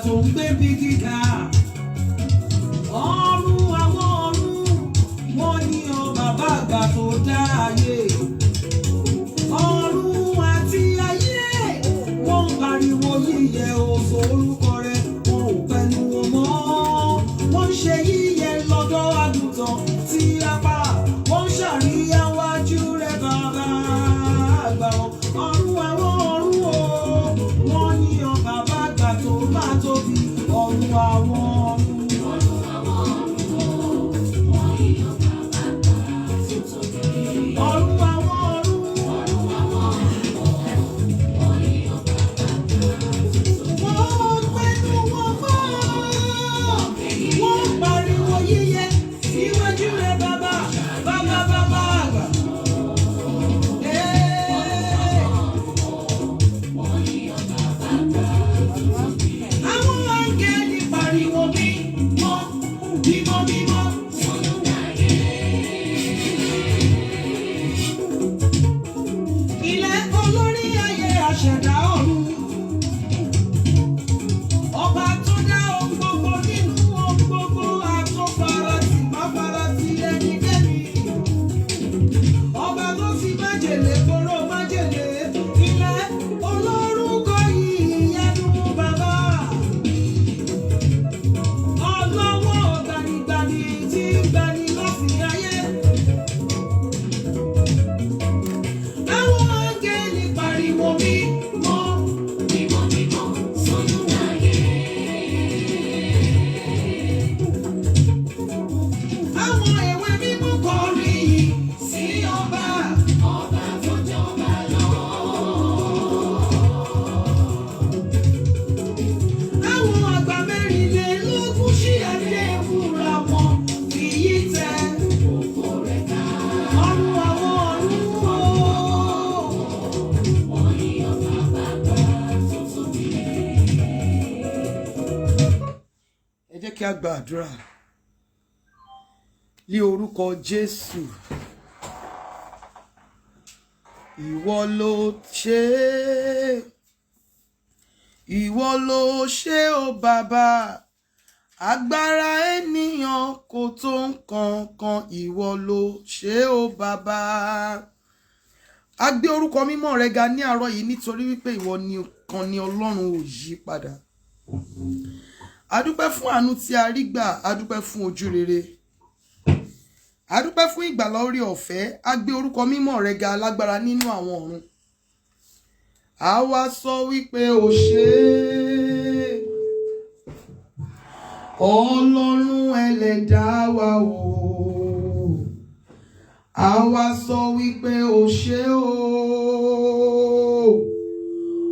tó ń gbé bí gíga. Ọ̀run àwọn ọ̀run, wọ́n yìn bàbá àgbà tó dá ayé. Ọ̀run àti ayé, wọ́n pariwo yíyẹ oṣù orúkọ rẹ̀, wọn ò pẹnu wọn mọ́. Wọ́n ṣe yíyẹ lọ́dọ̀ àgùntàn tí a pa, wọ́n ṣàríyá wájú rẹ̀ bàbá àgbà wọn. Ọ̀run àwọn ọ̀run o, wọ́n yìn bàbá àgbà tó máa tóbi. Ọ̀run àwọn ọ̀run. Kí a gbàdúrà ní orúkọ Jésù. Ìwọ ló ṣe o bàbá, agbára ènìyàn kò tó nǹkan kan. Ìwọ ló ṣe o bàbá. A gbé orúkọ mímọ́ rẹ ga ní àárọ̀ yìí nítorí wípé ìwọ nìkan ni Ọlọ́run ò yí padà. Adúpẹ́ fún àánú tí a rí gbà, adúpẹ́ fún ojú rere, adúpẹ́ fún ìgbàlà orí ọ̀fẹ́. A gbé orúkọ mímọ́ rẹ ga alágbára nínú àwọn ọ̀run. A wá sọ wípé o ṣé Ọlọ́run ẹlẹ́dàá wa o. A wá sọ wípé o ṣé o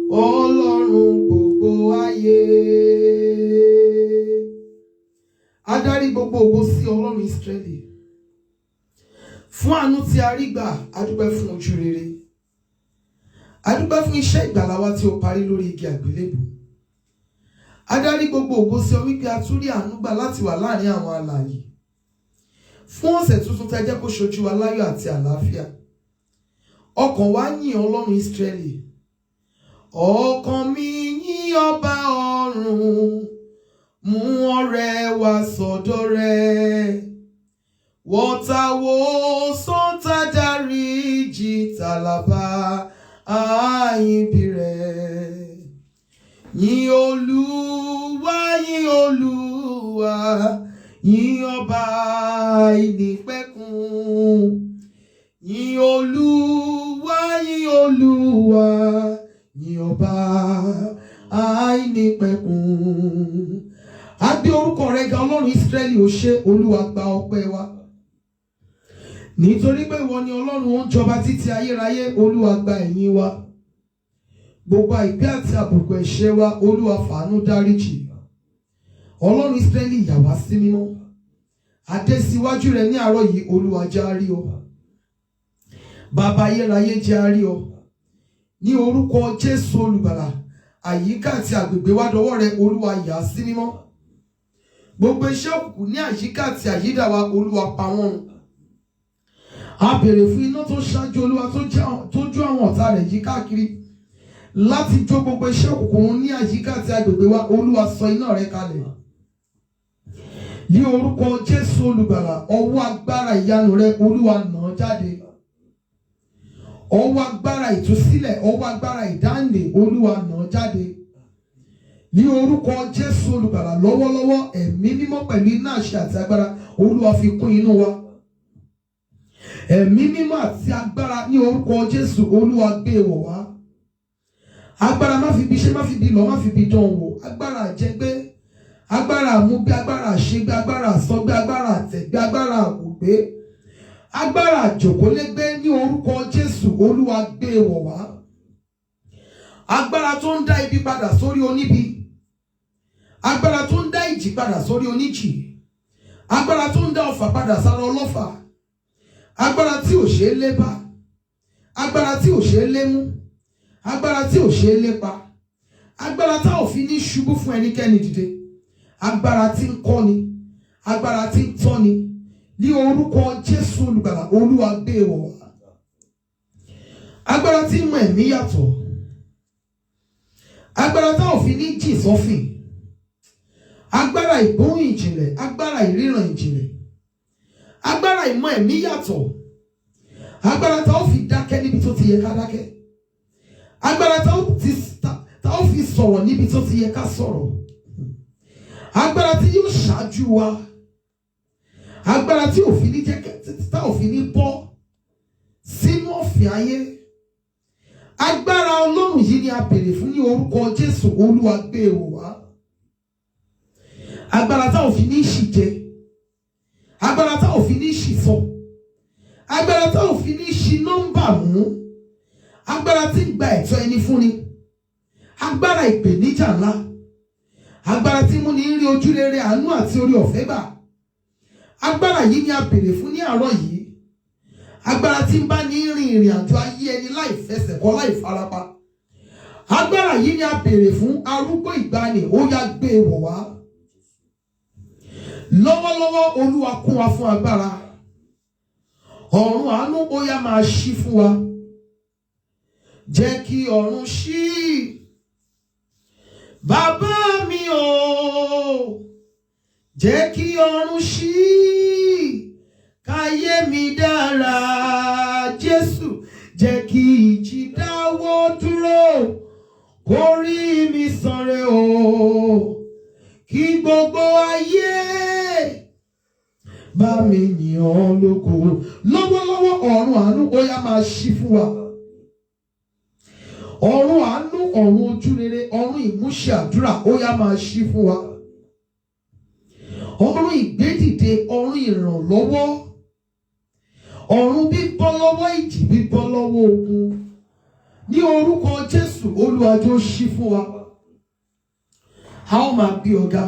Ọlọ́run gbogbo ayé. Adarí gbogbo ògo sí Ọlọ́run Ísírẹ́lì. Fún àánú tí a rí gbà, adúpẹ́ fún ojú rere. Adúpẹ́ fún iṣẹ́ ìgbàlà wa tí ó parí lórí igi àgbélébù. Adarí gbogbo ògo sí ọ wípé a tún rí àánú gbà láti wà láàrin àwọn alààyè. Fún ọ̀sẹ̀ tuntun tẹ́ jẹ́ kó ṣojú wa láyọ̀ àti àlàáfíà. Ọkàn wa yìn Ọlọ́run Ísírẹ́lì. Ọkàn mi yìn ọba ọ̀run. Mú ọrẹ wa sọ́dọ̀ rẹ̀. Wọ́tàwó sọ́ńtà dáríjì tàlàbà àyìnbí rẹ̀. Yìn Olúwa, yìn Olúwa, yìn ọba ìnípẹ̀kun. Yìn Olúwa, yìn Olúwa, yìn ọba àìnípẹ̀kun. A gbé orúkọ rẹ ga Ọlọ́run Ísírẹ́lì, ó ṣé. Olúwa gba ọpẹ́ wa. Nítorí pé ìwọ ni Ọlọ́run ó ń jọba títí ayérayé. Olúwa gba ẹ̀yìn wa. Gbogbo àìpé àti àbùkù ẹ̀ṣẹ̀ wa, Olúwa fàánú dáríjì. Ọlọ́run Ísírẹ́lì yà wá sí mímọ́. Adé síwájú rẹ ní àárọ̀ yìí, Olúwa jẹ́ á rí ọ. Bàbá ayérayé jẹ́ á rí ọ. Ní orúkọ Jésù olùgbàlà, àyíká àti àgbègbè wa dọwọ́ rẹ, Olúwa yà á sí mímọ́. Gbogbo iṣẹ́ òkùnkùn ní àyíká àti àyídà wa, Olúwa pa wọ́n run. A béèrè fún iná tó ṣáájú Olúwa tó jó àwọn ọ̀tá rẹ̀ yí káàkiri. láti jó gbogbo iṣẹ́ òkùnkùn ní àyíká àti agbègbè wa. Olúwa sọ iná rẹ kalẹ̀. Ní orúkọ Jésù olùgbàlà, ọwọ́ agbára ìyanu rẹ Olúwa nà jáde. Ọwọ́ agbára ìtúsílẹ̀, ọwọ́ agbára ìdáǹdè Olúwa nà jáde. Ní orúkọ Jésù olùgbàlà, lọ́wọ́lọ́wọ́ ẹ̀mí mímọ́ pẹ̀lú iná àṣẹ àti agbára Olúwa fi kún inú wa. Ẹ̀mí mímọ́ àti agbára ní orúkọ Jésù Olúwa gbé wọ̀ wá. Agbára má fi bí ṣe, má fi bí lọ, má fi bí dán wò. Agbára àjẹgbé, agbára àmúgbé, agbára àṣegbé, agbára àsọgbé, agbára àtẹ̀gbé, agbára àwògbé, agbára àjòkólégbé ní orúkọ Jésù Olúwa gbé wọ̀ wá. Agbára tó ń dá ibi padà sórí oníbi, agbára tó ń dá ìjì padà sórí oníjì, agbára tó ń dá ọfà padà sára ọlọ́fà, agbára tí ò ṣe é lépa, agbára tí ò ṣe é lémú, agbára tí ò ṣe é lépa, agbára tá ò fi ní ṣubú fún ẹnikẹ́ni dìde, agbára tí ń kọ́ni, agbára tí ń tọ́ni ní orúkọ Jésù olùgbàlà Olúwa gbé wọ̀ wá. Agbára tí ń mọ ẹ̀mí yàtọ̀, agbára tá ò fi ní jì sọ́fìn, agbára ìgbóhùn ìjìnlẹ̀, agbára ìríran ìjìnlẹ̀, agbára ìmọ̀ ẹ̀mí yàtọ̀, agbára tá ò fi dákẹ́ níbi tó ti yẹ ká dákẹ́, agbára tá ò fi sọ̀rọ̀ níbi tó ti yẹ ká sọ̀rọ̀, agbára tí yóò ṣáájú wa, agbára tí ò fi ní jẹ́ tá ò fi ní bọ́ sínú ọ̀fìn ayé. Agbára Ọlọ́run yìí ni a béèrè fún ní orúkọ Jésù Olúwa gbé wọ̀ wá. Agbára tá ò fi ní ṣì jẹ, agbára tá ò fi ní ṣì sọ, agbára tá ò fi ní ṣì nọ́mbà mú, agbára tí ń gba ẹ̀tọ́ ẹni fúnni, agbára ìpèníjà ńlá, agbára tí mú ní rí ojú rere àánú àti orí ọ̀fẹ́ gbà. Agbára yìí ni a béèrè fún ní àárọ̀ yìí. Agbára tí ń bá ní rìn ìrìn àjò ayé ẹni láì fẹsẹ̀ kọ́ láì farapa. Agbára yìí ni a béèrè fún arúgbó ìgbàanì, ó yá gbé wọ̀ wá. Lọ́wọ́lọ́wọ́ Olúwa kún wa fún agbára. Ọ̀run àánú ó yá máa ṣí fún wa. Jẹ́ kí ọ̀run ṣí. Bàbá mi o, jẹ́ kí ọ̀run ṣí. Káyé mi dára, Jésù, jẹ́ kí ìjì dáwọ́ dúró, kórí mi sanre o, kí gbogbo ayé bá mi yìn ọ́ lógo. Lọ́wọ́lọ́wọ́ ọ̀run àánú ó yá máa ṣí fún wa. Ọ̀run àánú, ọ̀run ojú rere, ọ̀run ìmúṣẹ àdúrà ó yá máa ṣí fún wa. Ọ̀run ìgbédìde, ọ̀run ìrànlọ́wọ́, ọ̀run bíbọ́ lọ́wọ́ ìjì, bíbọ́ lọ́wọ́ ogun. Ní orúkọ Jésù Olúwa jọ̀ọ́ ṣí fún wa. A ó máa gbé ọ̀gá.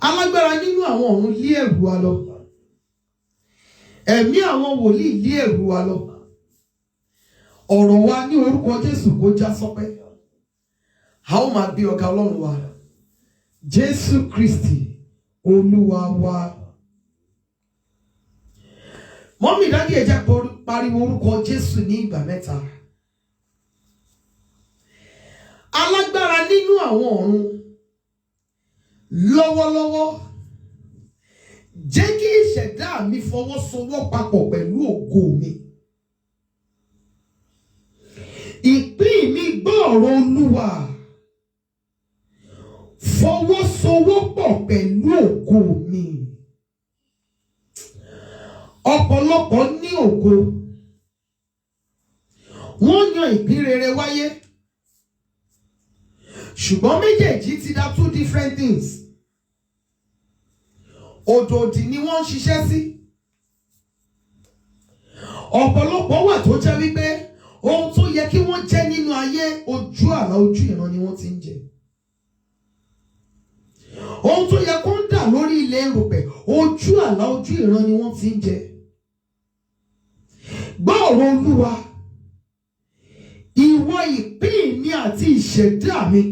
Alágbára nínú àwọn ọ̀run lé ẹ̀rù wa lọ. Ẹ̀mí àwọn wòlíì lé ẹ̀rù wa lọ. Ọ̀rọ̀ wa ní orúkọ Jésù kó já sọ́pẹ́. A ó máa gbé ọ̀gá Ọlọ́run wa. Jésù Kristi Olúwa wa. Mọ́mí dádì ẹ jẹ́ pariwo orúkọ Jésù ní ìgbà mẹ́ta. Alágbára nínú àwọn ọ̀run, lọ́wọ́lọ́wọ́ jẹ́ kí ìṣẹ̀dá mi fọwọ́sowọ́ papọ̀ pẹ̀lú ògo mi. Ìpín mi gbọ́ ọ̀rọ̀ Olúwa, fọwọ́sowọ́pọ̀ pẹ̀lú ògo mi. Ọ̀pọ̀lọpọ̀ ní ògo, wọ́n yan ìpín rere wáyé, ṣùgbọ́n méjèèjì ti dá two different things. Òdòdì ni wọ́n ń ṣiṣẹ́ sí. Ọ̀pọ̀lọpọ̀ wà tó jẹ́ wípé ohun tó yẹ kí wọ́n jẹ́ nínú ayé, ojú àlá ojú ìran ni wọ́n ti ń jẹ. Ohun tó yẹ kó ń dà lórí ilẹ̀ erùpẹ̀, ojú àlá ojú ìran ni wọ́n ti ń jẹ. Gbọ́ ọ̀rọ̀ Olúwa, ìwọ ìpín mi àti ìṣẹ̀dá mi,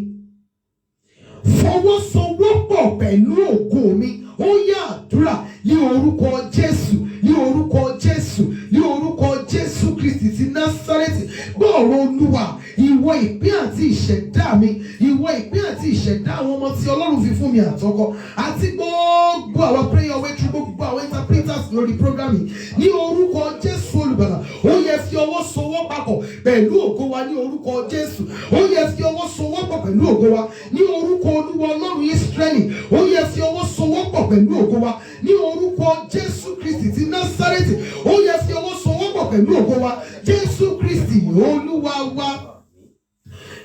fọwọ́sowọ́pọ̀ pẹ̀lú ògo mi. Ó yá àdúrà ní orúkọ Jésù, ní orúkọ Jésù, ní orúkọ Jésù Kristi ti Násárẹ́tì. Gbọ́ ọ̀rọ̀ Olúwa, ìwọ ìpín àti ìṣẹ̀dá mi, ìwọ ìpín àti ìṣẹ̀dá àwọn ọmọ tí Ọlọ́run fi fún mi àtọkọ, àti gbogbo àwọn prayer way through gbogbo àwọn interpreters lórí program yìí, ní orúkọ Jésù olùgbàlà, ó yẹ fi ọwọ́ sowọ́ papọ̀ pẹ̀lú ògo wa ní orúkọ Jésù. Ó yẹ fi ọwọ́ sowọ́ pọ̀ pẹ̀lú ògo wa ní orúkọ Olúwa Ọlọ́run Ísírẹ́lì. Ó yẹ fi ọwọ́ sowọ́ pọ̀ pẹ̀lú ògo wa ní orúkọ Jésù Kristi ti Násárẹ́tì. Ó yẹ fi ọwọ́ sowọ́ pọ̀ pẹ̀lú ògo wa Jésù Kristi Olúwa wa.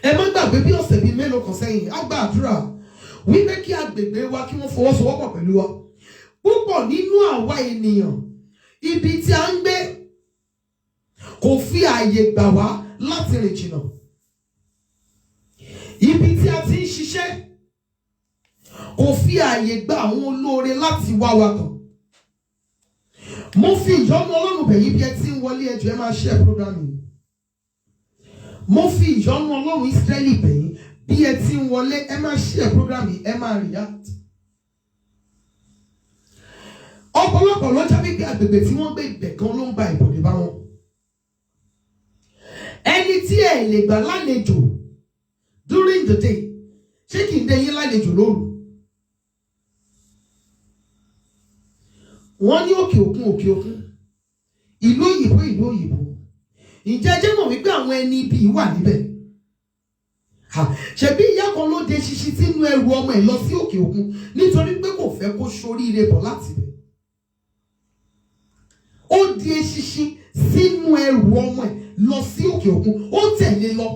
Ẹ má gbàgbé bí ọ̀sẹ̀ bíi mélòó kan sẹ́yìn á gba àdúrà wípé kí agbègbè wa kí wọ́n fọwọ́sowọ́pọ̀ pẹ̀lú wa. Púpọ̀ nínú àwa ènìyàn ibi tí a ń gbé kò fi ààyè gbà wá láti rìn jìnnà. Ibi tí a ti ń ṣiṣẹ́ kò fi ààyè gba àwọn olóore láti wá wa kàn. Mo fi ìyọ́nú Ọlọ́run bẹ̀ yín bí ẹ ti ń wọlé ẹjọ́ ẹ máa share program yìí. Mo fi ìyọ́nú Ọlọ́run Ísírẹ́lì bẹ̀ yín bí ẹ ti ń wọlé ẹ máa share program yìí, ẹ máa react. Ọ̀pọ̀lọpọ̀ ló jábí pé agbègbè tí wọ́n gbé ibẹ̀ kan ló ń ba ìbọ̀dé bá wọn. Ẹni tí ẹ lè gbà lálejò during the day ṣé kì í dé yín lálejò lóru? Wọ́n ní òkè òkun, ìlú òyìnbó. Ǹjẹ́ jẹ́ mọ̀ wípé àwọn ẹni ibi wà níbẹ̀? Ṣebí ìyá kan ló de ṣíṣí sínú ẹrù ọmọ ẹ̀ lọ sí òkè òkun nítorí pé kò fẹ́ kó ṣoríire bọ̀ láti bẹ̀. Ó di eṣinṣin sínú ẹrù ọmọ ẹ̀ lọ sí òkè òkun, ó tẹ̀lé lọ.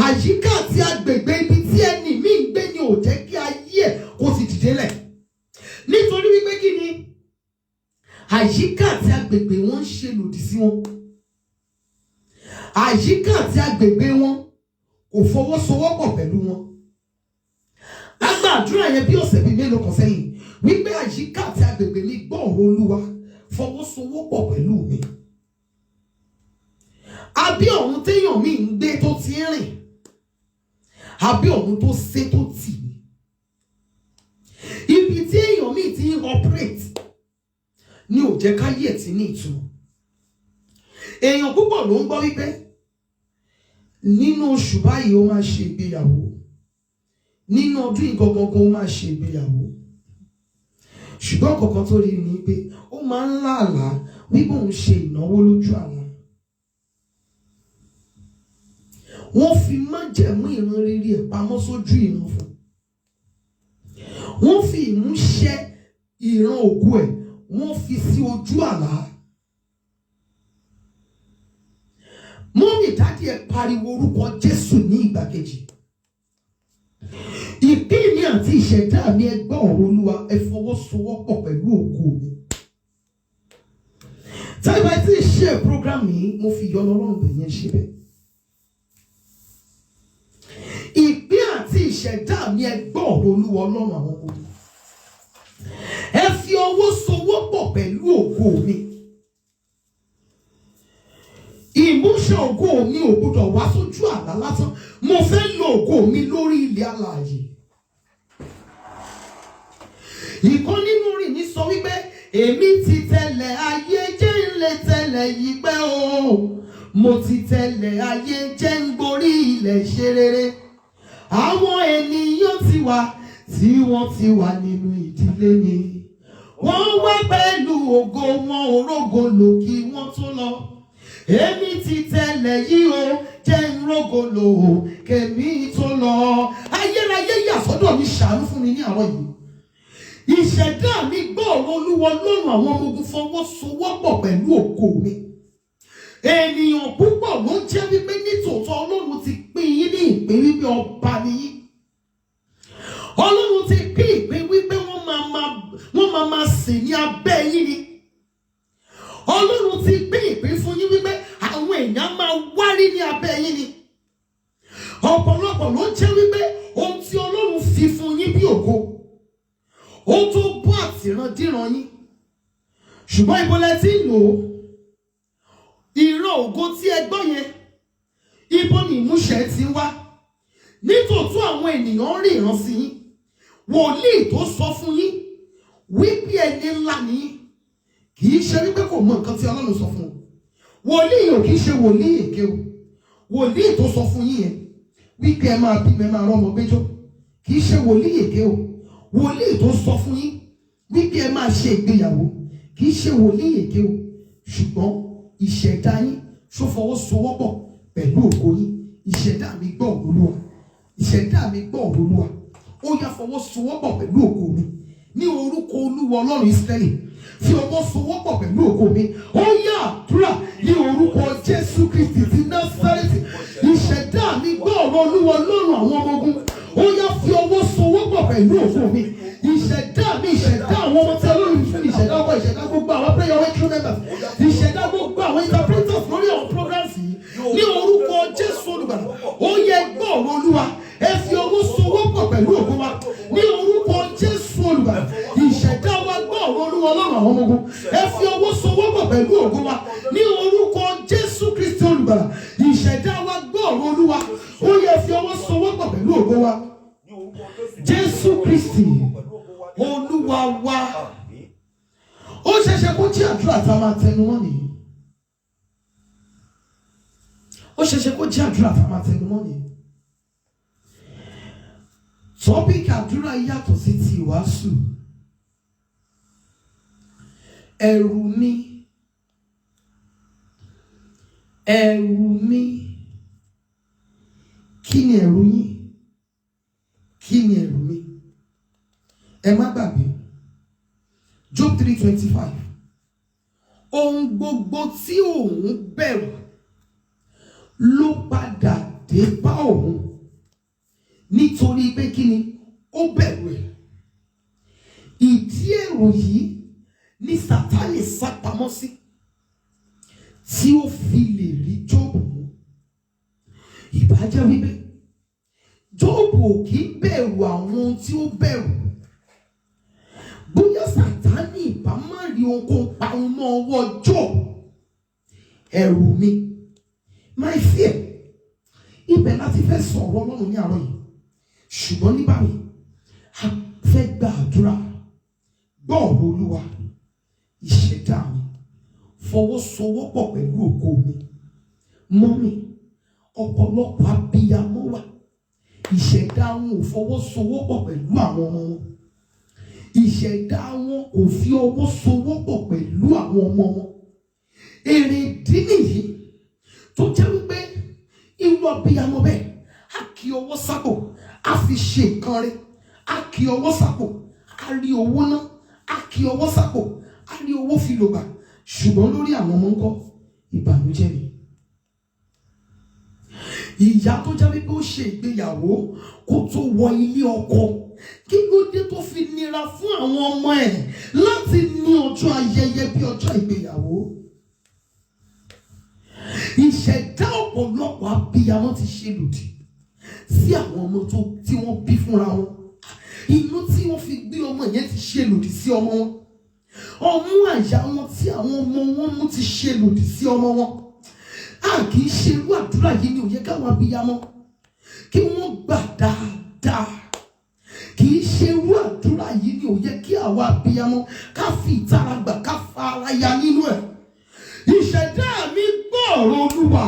Àyíká àti agbègbè ibi tí ẹni míì ń gbé ni ò jẹ́ kí ayé ẹ̀ kó ti dìde lẹ̀. Nítorí wípé kí ni àyíká àti agbègbè wọn ń ṣe lòdì sí wọn. Àyíká àti agbègbè wọn kò fọwọ́sowọ́pọ̀ pẹ̀lú wọn. A gba àdúrà yẹn bí ọ̀sẹ̀ bíi mélòó kan sẹ́yìn wípé àyíká àti agbègbè mi gbọ́ ọ̀rọ̀ Olúwa fọwọ́sowọ́pọ̀ pẹ̀lú mi. Àbí ọ̀run téèyàn mi ń gbé tó ti ń rìn, àbí ọ̀run tó sé tó tì mí. Ibi tí èèyàn mi ti ń operate ni ò jẹ́ káyé ẹ̀ tí ní ìtumọ̀. Èèyàn púpọ̀ ló ń gbọ́ wípé nínú oṣù báyìí ó máa ṣe ìgbéyàwó, nínú ọdún ìgangan ó máa ṣe ìgbéyàwó. Ṣùgbọ́n kọ̀ọ̀kan tó rí ni pé ó máa ń láàlá wípé òun ṣe ìnáwó lójú àlá. Wọ́n fi májẹ̀mú ìran rere ẹ̀ pamọ́ sójú ìran fún. Wọ́n fi ìmúṣẹ ìran ògo ẹ̀ wọ́n fi sí ojú àlá. Mọ́mì dádì ẹ̀ pariwo orúkọ Jésù ní ìgbà kejì. Ìpín mi àti ìṣẹ̀dá mi ẹ gbọ́ ọ̀rọ̀ Olúwa, ẹ fọwọ́sowọ́pọ̀ pẹ̀lú ògo mi. Táìbà tí ì ṣe program yìí mo fi ìyọ́nú Ọlọ́run bẹ̀ yẹn ṣe bẹ́ẹ̀. Ìpín àti ìṣẹ̀dá mi ẹ gbọ́ ọ̀rọ̀ Olúwa Ọlọ́run àwọn ọmọ mi. Ẹ fi ọwọ́ sowọ́pọ̀ pẹ̀lú ògo mi. Ìmúṣẹ ògo mi ò gbọdọ̀ wá sójú àlá lásán. Mo fẹ́ lo ògo mi lórí ilẹ̀ alààyè. Ìkan nínú orin mi sọ wípé èmi ti tẹ̀lẹ̀ ayé jẹ́ ń lè tẹ̀lẹ̀ yìí pẹ́ o. Mo ti tẹ̀lẹ̀ ayé jẹ́ ń gborí ilẹ̀ ṣe rere. Àwọn ènìyàn ti wà tí wọ́n ti wà nínú ìdílé mi. Wọ́n wá pẹ̀lú ògo wọn òrógo lò kí wọ́n tó lọ. Èmi ti tẹ̀lẹ̀ yìí o jẹ́ ń rógo lò kẹ̀mí tó lọ. Ayérayé yà sọ́dọ̀ mi ṣàánú fún mi ní àárọ̀ yìí. Ìṣẹ̀dá mi gbọ́ ọ̀rọ̀ Olúwa lọ́rùn àwọn ọmọ ogun fọwọ́sowọ́pọ̀ pẹ̀lú ògo mi. Ènìyàn púpọ̀ ló jẹ́ wípé nítòótọ́ Ọlọ́run ti pín yín ní ìpín wípé ọba ni yín. Ọlọ́run ti pín ìpín wípé wọ́n máa sìn ní abẹ́ yín ni. Ọlọ́run ti pín ìpín fún yín wípé àwọn èèyàn máa wárí ní abẹ́ yín ni. Ọ̀pọ̀lọpọ̀ ló jẹ́ wípé ohun tí Ọlọ́run fi fún yín bí ògo ó tó bọ́ àtìrandíran yín. Ṣùgbọ́n ibo lẹ ti ń lò ó? Ìran ògo tí ẹ gbọ́ yẹn, ibo ni ìmúṣẹ ti wá? Nítòótọ́ àwọn ènìyàn rí ìran sí yín. Wòlíì tó sọ fún yín wípé ẹni ńlá ni yín kì í ṣe wípé kò mọ nǹkan tí Ọlọ́run sọ fún un. wòlíì ò kì í ṣe wòlíì èké o. Wòlíì tó sọ fún yín yẹn wípé ẹ máa bímọ ẹ máa rọ́mọ gbẹ́jọ́ kì í ṣe wòlíì èké o. Wòlíì tó sọ fún yín wípé ẹ máa ṣe ìgbéyàwó kì í ṣe wòlíì èké o. Ṣùgbọ́n ìṣẹ̀dá yín ṣó fọwọ́sowọ́pọ̀ pẹ̀lú ògo yín. Ìṣẹ̀dá mi gbọ́ Olúwa, ìṣẹ̀dá mi gbọ́ Olúwa, ó yá fọwọ́sowọ́pọ̀ pẹ̀lú ògo mi ní orúkọ Olúwa Ọlọ́run Ísírẹ́lì. Fi ọwọ́ sowọ́pọ̀ pẹ̀lú ògo mi. Ó yá àdúrà ní orúkọ Jésù Kristi ti Násárẹ́tì. Ìṣẹ̀dá mi gbọ́ ọ̀rọ̀ Olúwa Ọlọ́run àwọn ọmọ ogun. Ó yá fi ọwọ́ sowọ́pọ̀ pẹ̀lú ògo mi. Ìṣẹ̀dá mi, ìṣẹ̀dá àwọn ọmọ tí Ọlọ́run fún ìṣẹ̀dá ọkọ̀, ìṣẹ̀dá gbogbo àwọn prayer working members, ìṣẹ̀dá gbogbo àwọn interpreters lórí àwọn programs yìí ní orúkọ Jésù Olùgbàlà. Ó yẹ gbọ́ ọ̀rọ̀ Olúwa, ẹ fi ọwọ́ sowọ́pọ̀ pẹ̀lú ògo wa ní orúkọ Jésù Olùgbàlà. Ìṣẹ̀dá wa gbọ́ ọ̀rọ̀ Olúwa Ọlọ́run àwọn ọmọ ogun, ẹ fi ọwọ́ sowọ́pọ̀ pẹ̀lú ògo wa ní orúkọ Jésù Kristi Olùgbàlà. Ìṣẹ̀dá wa gbọ́ ọ̀rọ̀ Olúwa, ó yẹ fi ọwọ́ sowọ́pọ̀ pẹ̀lú ògo wa. Jésù Kristi Olúwa wa. Ó ṣẹ̀ṣẹ̀ kó jẹ́ àdúrà tá a máa tẹnu mọ́ nìyí. Ó ṣẹ̀ṣẹ̀ kó jẹ́ àdúrà tá a máa tẹnu mọ́ nìyí. Tọ́píkì àdúrà yàtọ̀ sí ti ìwàásù. Ẹ̀rù mi, ẹ̀rù mi. Kí ni ẹ̀rù yín? Kí ni ẹ̀rù mi? Ẹ má gbàgbé Job 3:25. Ohun gbogbo tí òun bẹ̀rù ló padà dé bá òun nítorí pé kí ni ó bẹ̀rù ẹ̀. Ìdí ẹ̀rù yìí ní Sátánì sápamọ́ sí tí ó fi lè rí Jóòbù mú. Ìbájẹ́ wípé Jóòbù ò kì í bẹ̀rù àwọn ohun tí ó bẹ̀rù. Bóyá Sátánì ìbá má rí ohunkóhun parun mọ́ ọwọ́ Jóòbù. Ẹ̀rù mi, my fear. Ibẹ̀ láti fẹ́ sọ̀rọ̀ Ọlọ́run ní àárọ̀ yìí. Ṣùgbọ́n ní báyìí a fẹ́ gba àdúrà. Gbọ́ ọ̀rọ̀ Olúwa. Ìṣẹ̀dá mi fọwọ́sowọ́pọ̀ pẹ̀lú ògo mi. Mọ́mì, ọ̀pọ̀lọpọ̀ abiyamọ wà. Ìṣẹ̀dá wọn ò fọwọ́sowọ́pọ̀ pẹ̀lú àwọn ọmọ wọn. Ìṣẹ̀dá wọn kò fi ọwọ́ sowọ́pọ̀ pẹ̀lú àwọn ọmọ wọn. Èrè ìdí nìyí tó jẹ́ wípé irú abiyamọ bẹ́ẹ̀ á kí ọwọ́ sápò, á fi ṣe nǹkan rẹ̀, á kí ọwọ́ sápò, á rí owó ná, á kí ọwọ́ sápò, á rí owó fi lò gbà. Ṣùgbọ́n lórí àwọn ọmọ ńkọ́, ìbànújẹ́ ni. Ìyá tó jẹ́ wípé ó ṣe ìgbéyàwó kó tó wọ ilé ọkọ, kí ló dé tó fi nira fún àwọn ọmọ ẹ̀ láti ní ọjọ́ ayẹyẹ bí ọjọ́ ìgbéyàwó? Ìṣẹ̀dá ọ̀pọ̀lọpọ̀ abiyamọ ti ṣe lòdì sí àwọn ọmọ tí wọ́n bí fúnra wọn. Inú tí wọ́n fi gbé ọmọ yẹn ti ṣe lòdì sí ọmọ wọn. Ọmú àyà wọn tí àwọn ọmọ wọn mú ti ṣe lòdì sí ọmọ wọn. A kì í ṣe irú àdúrà yìí ni ó yẹ káwọn abiyamọ kí wọ́n gbà dáadáa. Kì í ṣe irú àdúrà yìí ni ó yẹ kí àwọn abiyamọ ká fi ìtara gbà, ká fara ya nínú ẹ̀. Ìṣẹ̀dá mi gbọ́ ọ̀rọ̀ Olúwa,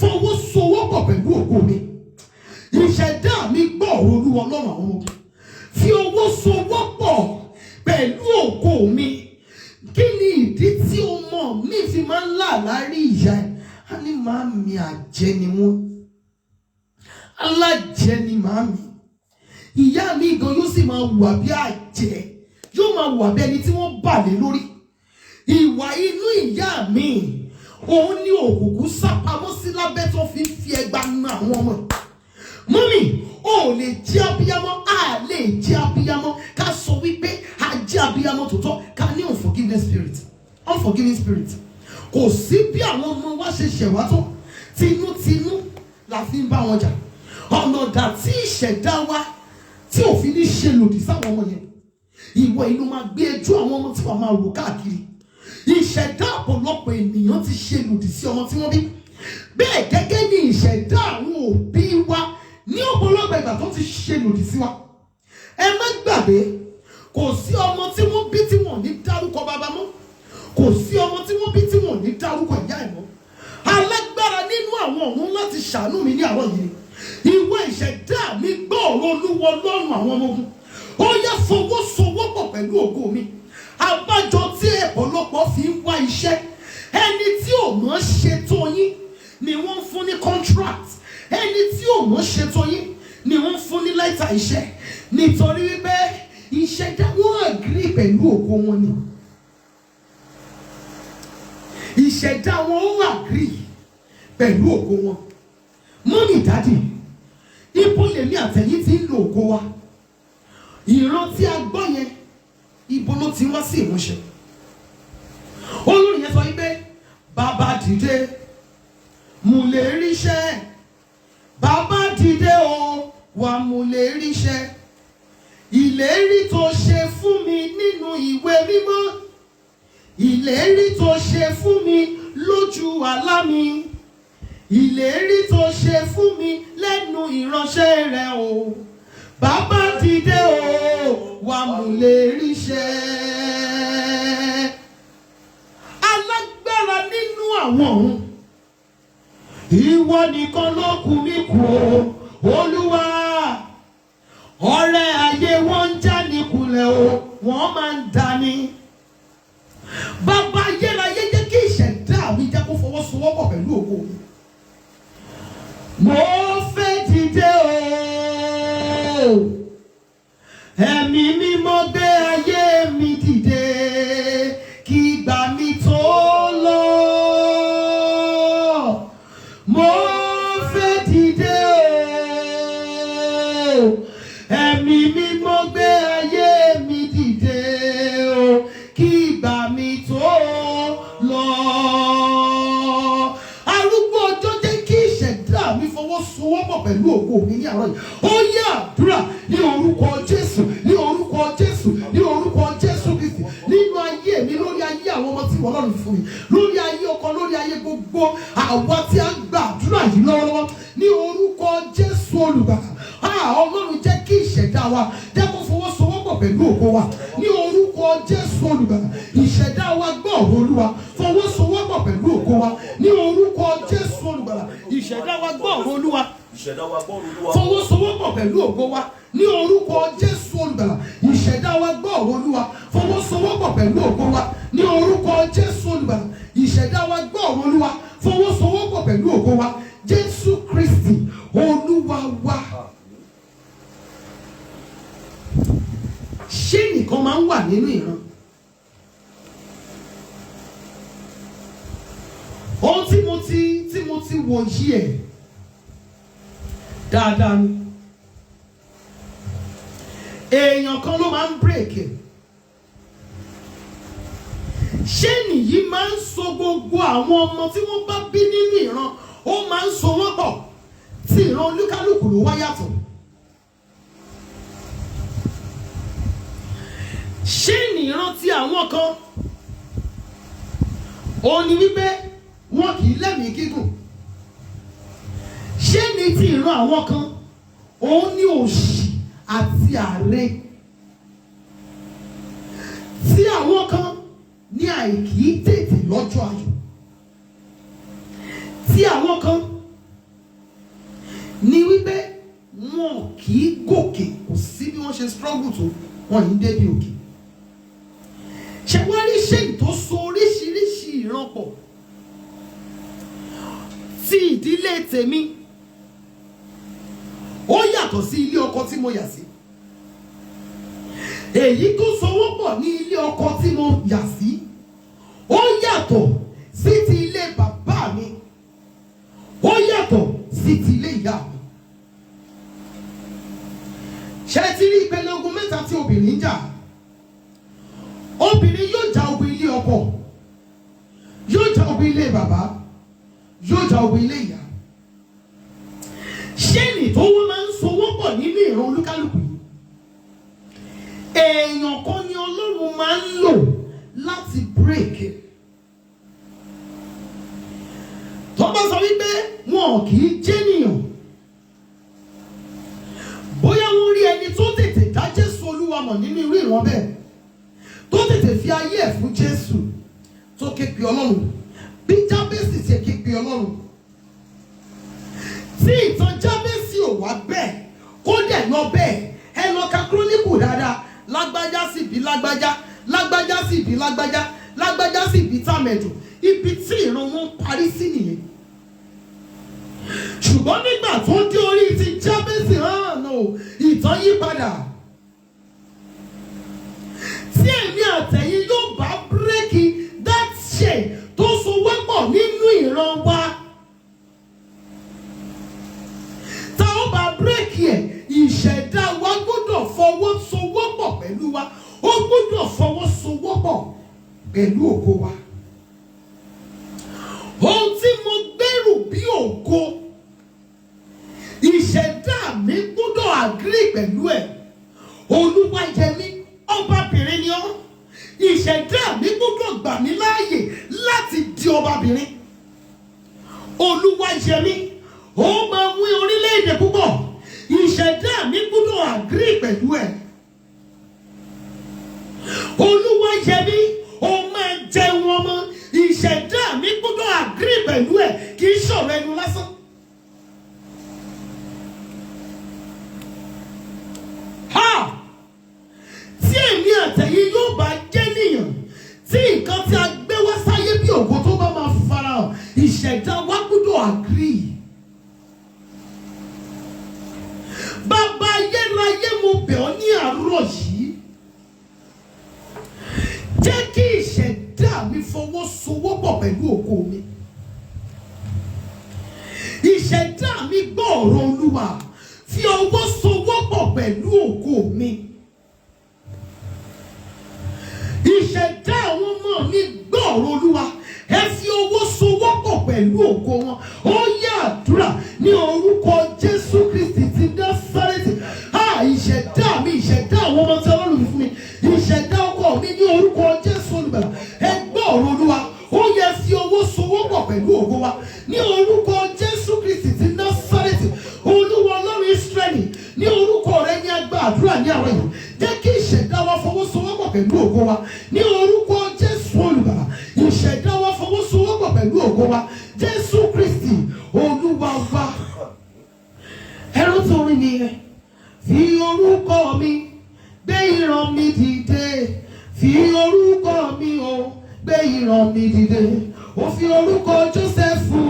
fọwọ́sowọ́pọ̀ pẹ̀lú ògo mi. Ìṣẹ̀dá mi gbọ́ ọ̀rọ̀ Olúwa Ọlọ́run àwọn ọmọ ogun, fi ọwọ́ sowọ́pọ̀ pẹ̀lú ògo mi. Kí ni ìdí tí ọmọ mi fi máa ń láàlárí ìyá ẹ̀? A ní màámi àjẹ́ ni wọ́n, alájẹ́ ni màámi. Ìyá mi gan yóò sì máa wà bí àjẹ́, yóò máa wà bí ẹni tí wọ́n bà lé lórí. Ìwà inú ìyá mi, òun ni òkùnkùn sápamọ́ sí lábẹ́ tó fi ń fi ẹgba na àwọn ọmọ. Mọ́mì, o lè jẹ́ abiyamọ, a lè jẹ́ abiyamọ ká sọ wípé a jẹ́ abiyamọ tòótọ́ ká ní unforgiving spirit. Kò sí bí àwọn ọmọ wa ṣe ṣẹ̀wá tó, tinútinú la fi ń bá wọn jà. Ọ̀nà ọ̀dà tí ìṣẹ̀dá wa tí òfin ní ṣe lòdì sáwọn ọmọ yẹn, ìwọ inú máa gbé ẹjọ́ àwọn ọmọ tí wọ́n máa rò káàkiri. Ìṣẹ̀dá ọ̀pọ̀lọpọ̀ ènìyàn ti ṣe lòdì sí ọmọ tí wọ́n bí. Bẹ́ẹ̀ gẹ́gẹ́ ni ìṣẹ̀dá àwọn òbí wa ní ọ̀pọ̀lọpọ̀ ìgbà tó ti ṣe lòdì sí wa. Ẹ má gbàgbé, kò sí ọmọ tí wọ́n bí tí wọ́n ní dárúkọ bàbá mọ́. Kò sí ọmọ tí wọ́n bí tí wọ́n ní dárúkọ ìyá ẹ̀ mọ́. nínú àwọn ọ̀run láti ṣàánú mi ní àárọ̀ yìí. Ìwọ ìṣẹ̀dá mi gbọ́ ọ̀rọ̀ Olúwa Ọlọ́run àwọn ọmọ ogun. Ó yá fọwọ́sowọ́pọ̀ pẹ̀lú ògo mi. Àbájọ tí ọ̀pọ̀lọpọ̀ fi ń wá iṣẹ́. Ẹni tí ò mọ̀ ṣètò yín ni wọ́n fún ní contract. Ẹni tí ò mọ̀ ṣètò yín ni wọ́n fún ní lẹ́tà iṣẹ́. Nítorí wípé ìṣẹ̀dá wọn agree pẹ̀lú ògo wọn ni. Ìṣẹ̀dá wọn ó agree pẹ̀lú ògo wọn. Mọ́mì dádì, ibo lèmi àtẹ̀yìn ti ń lo ògo wa. Ìran tí a gbọ́ yẹn, ibo ló ti wá sí ìmúṣẹ. Olórin yẹn sọ wípé bàbá dìde mo lè ríṣẹ́, bàbá dìde o wà mo lè ríṣẹ́. Ìlérí tó ṣe fún mi nínú ìwé mímọ́, ìlérí tó ṣe fún mi lójú àlá mi, ìlérí tó ṣe fún mi lẹ́nu ìránṣẹ́ rẹ o. Bàbá dìde o wà mo lè ríṣẹ́. Alágbára nínú àwọn ọ̀run, ìwọ nìkan ló kù mí kù o Olúwa. Ọ̀rẹ́ ayé wọ́n ń já níkulẹ̀ o, wọ́n máa ń dání. Bàbá ayérayé jẹ́ kí ìṣẹ̀dá mi jẹ́ kó fọwọ́sowọ́pọ̀ pẹ̀lú ògo mi. Mo fẹ́ dìde o, ẹ̀mí mímọ́ gbé ayé mi dìde kí ìgbà mi tó lọ. Mo fẹ́ dìde o, ẹ̀mí mímọ́ gbé ayé mi dìde o kí ìgbà mi tó lọ. Arúgbó ọjọ́ jẹ́ kí ìṣẹ̀dá mi fọwọ́sowọ́pọ̀ pẹ̀lú ògo mi ní àárọ̀ yìí. Ó yá àdúrà ní orúkọ Jésù, ní orúkọ Jésù, ní orúkọ Jésù Kristi. Nínú ayé mi, lórí ayé àwọn ọmọ tí wọ́n lọ́rùn fún mi, lórí ayé ọkọ, lórí ayé gbogbo àwa tí a ń gba àdúrà yìí lọ́wọ́lọ́wọ́, ní orúkọ Jésù olùgbàlà. Ọlọ́run jẹ́ kí ìṣẹ̀dá wa jẹ́ kó fọwọ́sowọ́pọ̀ pẹ̀lú ògo wa. Ní orúkọ Jésù olùgbàlà, ìṣẹ̀dá wa gbọ́ ọ̀rọ̀ Olúwa, fọwọ́sowọ́pọ̀ pẹ̀lú ògo wa. Ní orúkọ Jésù olùgbàlà, ìṣẹ̀dá wa gbọ́ ọ̀rọ̀ Olúwa, fọwọ́sowọ́pọ̀ pẹ̀lú ògo wa. Ní orúkọ Jésù olùgbàlà, ìṣẹ̀dá wa gbọ́ ọ̀rọ̀ Olúwa, fọwọ́sowọ́pọ̀ pẹ̀lú ògo wa. Ní orúkọ Jésù olùgbàlà, ìṣẹ̀dá wa gbọ́ ọ̀rọ̀ Olúwa, fọwọ́sowọ́pọ̀ pẹ̀lú ògo wa. Jésù Kristi Olúwa wa. Ṣé nìkan máa ń wà nínú ìran? Ohun tí mo ti wò yí ẹ̀ dáadáa ni. Èèyàn kan ló máa ń bírèkì. Ṣé nìyí máa ń so gbogbo àwọn ọmọ tí wọ́n bá bí nínú ìran, ó máa ń so wọ́n pọ̀ tí ìran olúkálùkù ló wá yàtọ̀. Ṣé nìran tí àwọn kan ó ní wípé wọn kì í lẹ́mìí gígùn? Ṣé ní tí ìran àwọn kan ó ní òṣì àti àárẹ̀? Tí àwọn kan ní àìkí tètè lọ́jọ́ ayọ̀? Tí àwọn kan ní wípé wọn kì í gòkè, kò sí bí wọ́n ṣe struggle tó wọn yìí débi òkè? Ṣé wọ́n rí ṣéyìn tó so oríṣiríṣi ìran pọ̀? Tí ìdílé tèmi ó yàtọ̀ sí ilé ọkọ tí mo yà sí. Èyí tó so wọ́n pọ̀ ní ilé ọkọ tí mo yà sí ó yàtọ̀ sí ti ilé bàbá mi, ó yàtọ̀ sí ti ilé ìyá mi. Ṣé ti rí ìpele ogun mẹ́ta tí obìnrin ń jà? Obìnrin yóò jà ogun ilé ọkọ, yóò jà ogun ilé bàbá, yóò jà ogun ilé ìyá. Ṣé ní tó wọ́n máa ń so wọ́pọ̀ nínú ìran olúkálùkù yìí? Èèyàn kan ni Ọlọ́run máa ń lò láti break. Tó bá sọ wípé wọn kì í jẹ́nìyàn, bóyá wọ́n rí ẹni tó tètè dá Jésù Olúwa mọ̀ nínú irú ìran bẹ́ẹ̀, tó tètè fi ayé ẹ̀ fún Jésù, tó ké pe Ọlọ́run bí Jábésì ṣe ké pe Ọlọ́run. tí ìtàn Jábésì ò wá bẹ́ẹ̀ kó dẹ̀ lọ bẹ́ẹ̀, ẹ lọ ka Kíróníkù dáadáa. Lágbájá sì bí lágbájá, lágbájá sì bí lágbájá, lágbájá sì bí tàmẹ̀dù. Ibi tí ìran wọn parí sí nìyẹn. Ṣùgbọ́n nígbà tó dé orí ti Jábésì hàn náà, ìtàn yí padà. Tí èmi àtẹ̀yìn yóò bá bírèkì that chain tó so wọ́pọ̀ nínú ìran wa, tá ó bá bírèkì ẹ̀, ìṣẹ̀dá wa gbọ́dọ̀ fọwọ́sowọ́pọ̀ pẹ̀lú wa, ó gbọ́dọ̀ fọwọ́sowọ́pọ̀ pẹ̀lú ògo wa. Ohun tí mo gbèrú bí ògo, ìṣẹ̀dá mi gbọ́dọ̀ agree pẹ̀lú ẹ̀. Olúwayẹmí, ọbabìnrin ni ọ́. Ìṣẹ̀dá mi gbọ́dọ̀ gbà mí láàyè láti di ọbabìnrin. Olúwayẹmí, ó máa wí orílẹ̀-èdè púpọ̀. Ìṣẹ̀dá mi gbọ́dọ̀ agree pẹ̀lú ẹ̀. Olúwayẹmí, ó máa jẹun ọmọ. Ìṣẹ̀dá mi gbọ́dọ̀ agree pẹ̀lú ẹ̀, kì í ṣọ̀rọ̀ ẹnu lásán. Tí èmi àtẹ̀yìn yóò bá jẹ́ nìyàn, tí nǹkan tí a gbé wá sáyé bí ògo tó bá máa farahàn, ìṣẹ̀dá wa gbọ́dọ̀ agree. Bàbá ayérayé, mo bẹ̀ ọ́ ní àárọ̀ yìí, jẹ́ kí ìṣẹ̀dá mi fọwọ́sowọ́pọ̀ pẹ̀lú ògo mi. Ìṣẹ̀dá mi gbọ́ ọ̀rọ̀ Olúwa, fi ọwọ́ sowọ́pọ̀ pẹ̀lú ògo mi. Ìṣẹ̀dá àwọn ọmọ mi gbọ́ ọ̀rọ̀ Olúwa, ẹ fi ọwọ́ sowọ́pọ̀ pẹ̀lú ògo wọn. Ó yá àdúrà ní orúkọ Jésù Kristi ti Násárẹ́tì. Ìṣẹ̀dá mi, ìṣẹ̀dá àwọn ọmọ tí Ọlọ́run fi fún mi, ìṣẹ̀dá ọkọ mi ní orúkọ Jésù Olùgbàlà, ẹ gbọ́ ọ̀rọ̀ Olúwa, ó yẹ fi ọwọ́ sowọ́pọ̀ pẹ̀lú ògo wa ní orúkọ Jésù Kristi ti Násárẹ́tì. Olúwa Ọlọ́run Ísírẹ́lì, ní orúkọ rẹ ní agbá àdúrà ní àwọn èèyàn, jẹ́ kí ìṣẹ̀dá wa fọwọ́sowọ́pọ̀ pẹ̀lú ògo wa ní orúkọ Jésù Olùgbàlà. Ìṣẹ̀dá wa fọwọ́sowọ́pọ̀ pẹ̀lú ògo wa, Jésù Kristi Olúwa wa. Ẹ̀rọ tó rí mi yẹn, fi orúkọ mi gbé ìran mi dìde, fi orúkọ mi gbé ìran mi dìde. Ó fi orúkọ Jósẹ́fù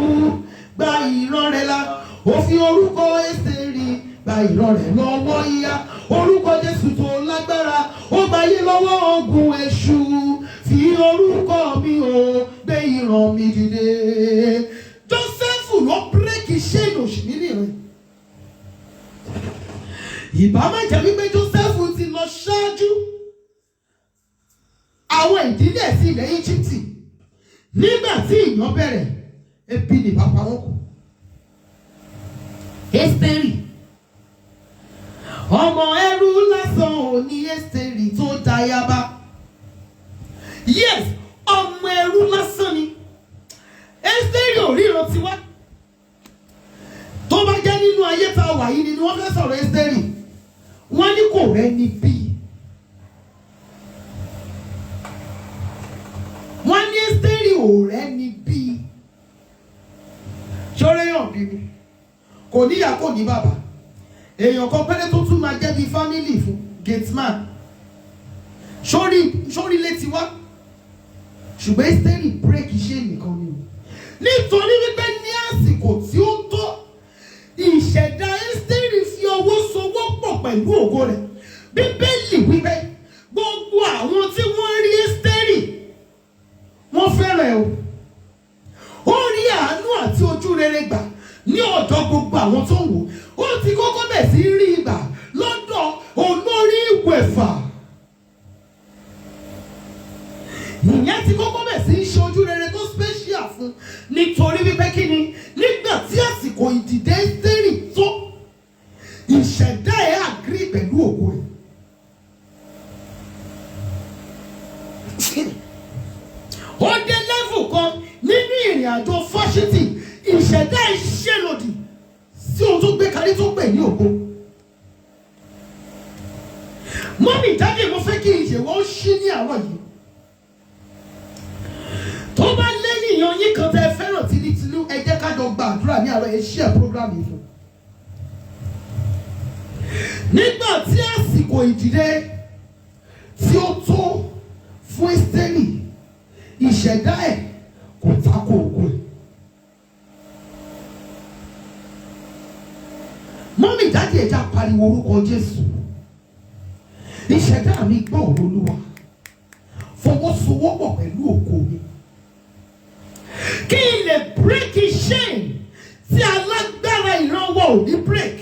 gba ìran rẹ̀ là, ó fi orúkọ Ẹ́sítérì gba ìran rẹ̀ lọ́wọ́ ìyà. Orúkọ Jésù tó lágbára, ó gba ayé lọ́wọ́ ogun èṣù. Fi orúkọ mi gbé ìran mi dìde. Jósẹ́fù ló bírèkì ṣéènì òṣì nínú ìran. Ìbá má jẹ́ wípé Jósẹ́fù ti lọ ṣáájú àwọn ìdílé sí ilẹ̀ Íjíbítì. Nígbà tí ìyàn bẹ̀rẹ̀, ebi ni bàbá wọn kù. Ẹ́sítérì, ọmọ ẹrú lásán ò ní Ẹ́sítérì tó dayaba. Yes, ọmọ ẹrú lásán ni. Ẹ́sítérì ò ríran tiwa. Tó bá jẹ́ nínú ayé tá a wà yìí ni wọ́n fẹ́ sọ̀rọ̀ Ẹ́sítérì, wọ́n ní kò rẹ́ni bí. Wọ́n ní Ẹ́sítérì ò rẹ́ni bí. Ṣọ́rẹ́yàn bí mi, kò níyà kò ní bàbá. Èèyàn kan pẹ́lẹ́ tó tún máa jẹ́ bí fámìlì fún gateman. Sórí létí wá. Ṣùgbọ́n Ẹ́sítérì bírèkì ṣé nìkan ni. Nítorí wípé ní àsìkò tí ó tó, ìṣẹ̀dá Ẹ́sítérì fi ọwọ́ sowọ́pọ̀ pẹ̀lú ògo rẹ̀. Bíbélì wípé gbogbo àwọn tí wọ́n rí Ẹ́sítérì, wọ́n fẹ́ràn o. Ó rí àánú àti ojú rere gbà ní ọ̀dọ̀ gbogbo àwọn tó ń wò. Ó ti kọ́kọ́ bẹ̀ sí rí ìgbà lọ́dọ̀ olórí ìwẹ̀fà. Ìyẹn ti kọ́kọ́ bẹ̀ sí ṣe ojú rere tó special fún, nítorí wípé kí ni, nígbà tí àsìkò ìdìde Ẹ́sítérì tó, ìṣẹ̀dá ẹ̀ agree pẹ̀lú ògo rẹ̀. Ó dé level kan nínú ìrìn àjò fásitì, ìṣẹ̀dá ẹ̀ ṣe lòdì sí ohun tó gbé kárí tó pè ní ògo. Mọ́mì jáde, mo fẹ́ kí ìyẹ̀wò ṣí ní àárọ̀ yìí. Tó bá lé níyàn yín kan tẹ́ fẹ́ràn tìlítìlú, bínú, ẹ jẹ́ ká jọ gbàdúrà ní àárọ̀, ẹ share program yìí fún. Nígbà tí àsìkò ìdìde tí ó tó fún Ẹ́sítérì, ìṣẹ̀dá ẹ̀ kò tako ògo ẹ̀. Mọ́mì dájú ẹ̀já pariwo orúkọ Jésù. Ìṣẹ̀dá mi gbọ́ ọ̀rọ̀ Olúwa, fọwọ́sowọ́pọ̀ pẹ̀lú ògo mi. Kí n lè break chain tí alágbára ìrànwọ́ ò ní break.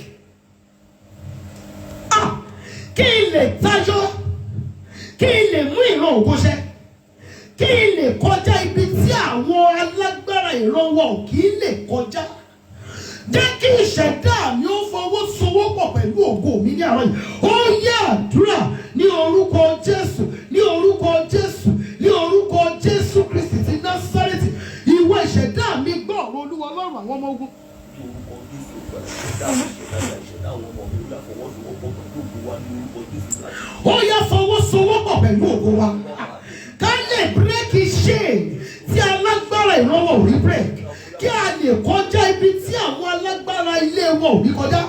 Kí n lè tayọ, kí n lè mú ìran ògo ṣẹ, kí n lè kọjá ibi tí àwọn alágbára ìrànwọ́ kì í lè kọjá. Jẹ́ kí ìṣẹ̀dá mi ó fọwọ́sowọ́pọ̀ pẹ̀lú ògo mi ní àárọ̀ yìí. Ó yẹ àdúrà ní orúkọ Jésù, ní orúkọ Jésù, ní orúkọ Jésù Kristi ti Násárẹ́tì. Ìwọ ìṣẹ̀dá mi gbọ́ ọ̀rọ̀ Olúwa Ọlọ́run àwọn ọmọ ogun. Ó yẹ fọwọ́sowọ́pọ̀ pẹ̀lú ògo wa. Ká lè bírèkì chain tí alágbára ìrànwọ́ ò rí bírèkì. Kí a lè kọjá ibi tí àwọn alágbára ilé wọn ò rí kọjá.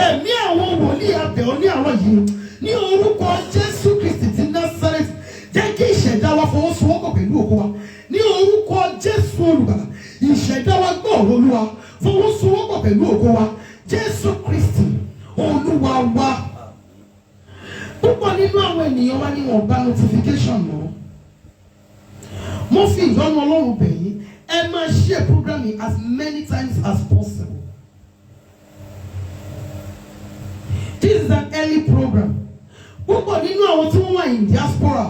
Ẹ̀mí àwọn wòlíì abẹ̀ ní àárọ̀ yìí ní orúkọ Jésù Kristi ti Násárẹ́tì. Jẹ́ kí ìṣẹ̀dá wa fọwọ́sowọ́pọ̀ pẹ̀lú ògo wa. Ní orúkọ Jésù olùgbàlà, ìṣẹ̀dá wa gbọ́ ọ̀rọ̀ Olúwa, fọwọ́sowọ́pọ̀ pẹ̀lú ògo wa. Jésù Kristi Olúwa wa. Púpọ̀ nínú àwọn ènìyàn wa ni wọ́n bá notification mọ́. Mo fi ìyọ́nú Ọlọ́run bẹ̀ yín, ẹ máa share program yìí as many times as possible. This is an early program. Púpọ̀ nínú àwọn tí wọ́n wà in diaspora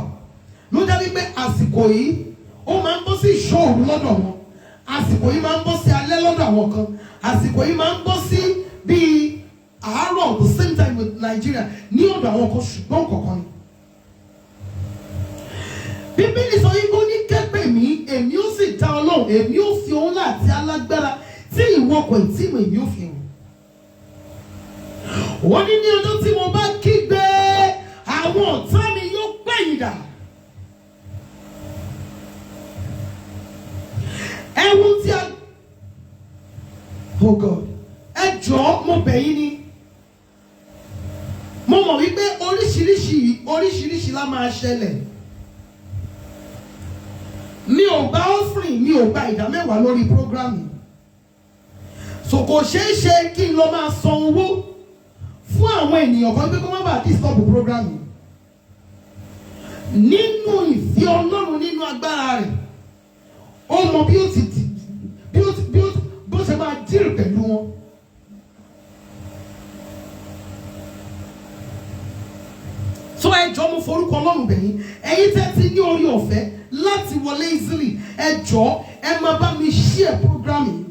ló dá wípé àsìkò yìí ó máa ń bọ́ sí ìṣòro lọ́dọ̀ wọn. Àsìkò yìí máa ń bọ́ sí alẹ́ lọ́dọ̀ àwọn kan. Àsìkò yìí máa ń bọ́ sí bíi àárọ̀ the same time with Nigeria ní ọ̀dọ̀ àwọn kan, ṣùgbọ́n kọ̀ọ̀kan ni. Bíbélì sọ yìí kó ní kẹ́pẹ́ mi, èmi ó sì dá Ọlọ́run, èmi ó fi òun láti alágbára tí ìwọ kò tí mo èmi ó fi hàn. Ó ní ní ọjọ́ tí mo bá kígbe, àwọn ọ̀tá mi yóò pẹ̀yìn dà. Ẹ̀wù tí a oh God, ẹ jọ̀ọ́ mo bẹ̀ yín ni. Mo mọ̀ wípé oríṣiríṣi la máa ṣẹlẹ̀. Mi ò gba offering, mi ò gba ìdámẹ́wàá lórí program yìí. So kò ṣeé ṣe kí n lọ máa san owó fún àwọn ènìyàn kan pé kó má bàa disturb program yìí. Nínú ìfẹ́ Ọlọ́run, nínú agbára rẹ̀, ó mọ bí ó ti bó ṣe máa deal pẹ̀lú wọn. So ẹ jọ̀ọ́ mo forúkọ Ọlọ́run bẹ̀ yín, ẹ̀yin tẹ́ ti ní orí ọ̀fẹ́ láti wọlé easily, ẹ jọ̀ọ́ ẹ máa bá mi share program yìí.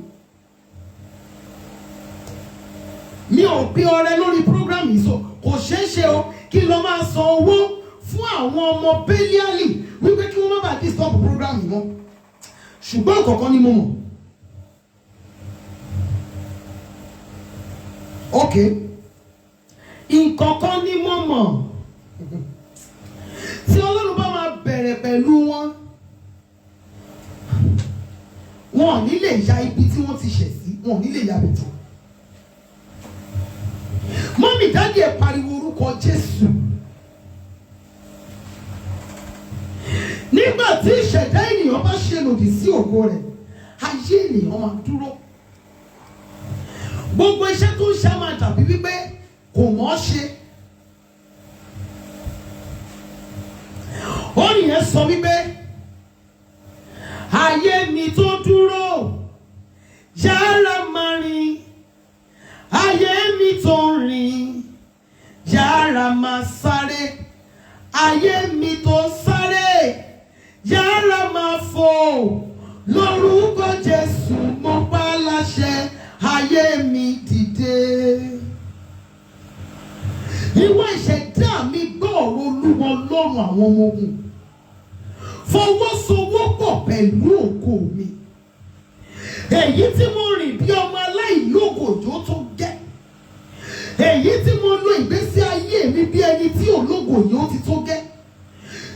Mi ò gbé ọrẹ lórí program yìí, so kò ṣeé ṣe o kí n lọ máa san owó fún àwọn ọmọ Bẹ́líálì wípé kí wọ́n má bàa disturb program yìí mọ́. Ṣùgbọ́n kọ̀ọ̀kan ni mo mọ̀. Okay, nǹkankan ni mo mọ̀. Tí Ọlọ́run bá máa bẹ̀rẹ̀ pẹ̀lú wọn, wọn ò ní lè ya ibi tí wọ́n ti ṣẹ̀ sí, wọn ò ní lè ya bẹ̀tọ̀. Mọ́mì dáàdì ẹ̀ pariwo orúkọ Jésù. Nígbà tí ìṣẹ̀dá ènìyàn bá ṣe lòdì sí ògo rẹ̀, ayé ènìyàn máa dúró. Gbogbo iṣẹ́ tó ń ṣe máa dàbí wípé kò mọ̀ ọ́ ṣe. Ó nìyẹn sọ wípé ayé mi tó dúró yára máa rìn, ayé mi tó rìn yára máa sáré, ayé mi tó sáré yára máa fò. Lórúkọ Jésù mo pa láṣẹ, ayé mi dìde. Ìwọ ìṣẹ̀dá mi gbọ́ ọ̀rọ̀ Olúwa Ọlọ́run àwọn ọmọ ogun. Fọwọ́sowọ́pọ̀ pẹ̀lú ògo mi. Èyí tí mo rìn bí ọmọ aláìlógòjó tó gẹ́. Èyí tí mo lo ìgbésí ayé mi bí ẹni tí ológo yìí ó ti tó gẹ́.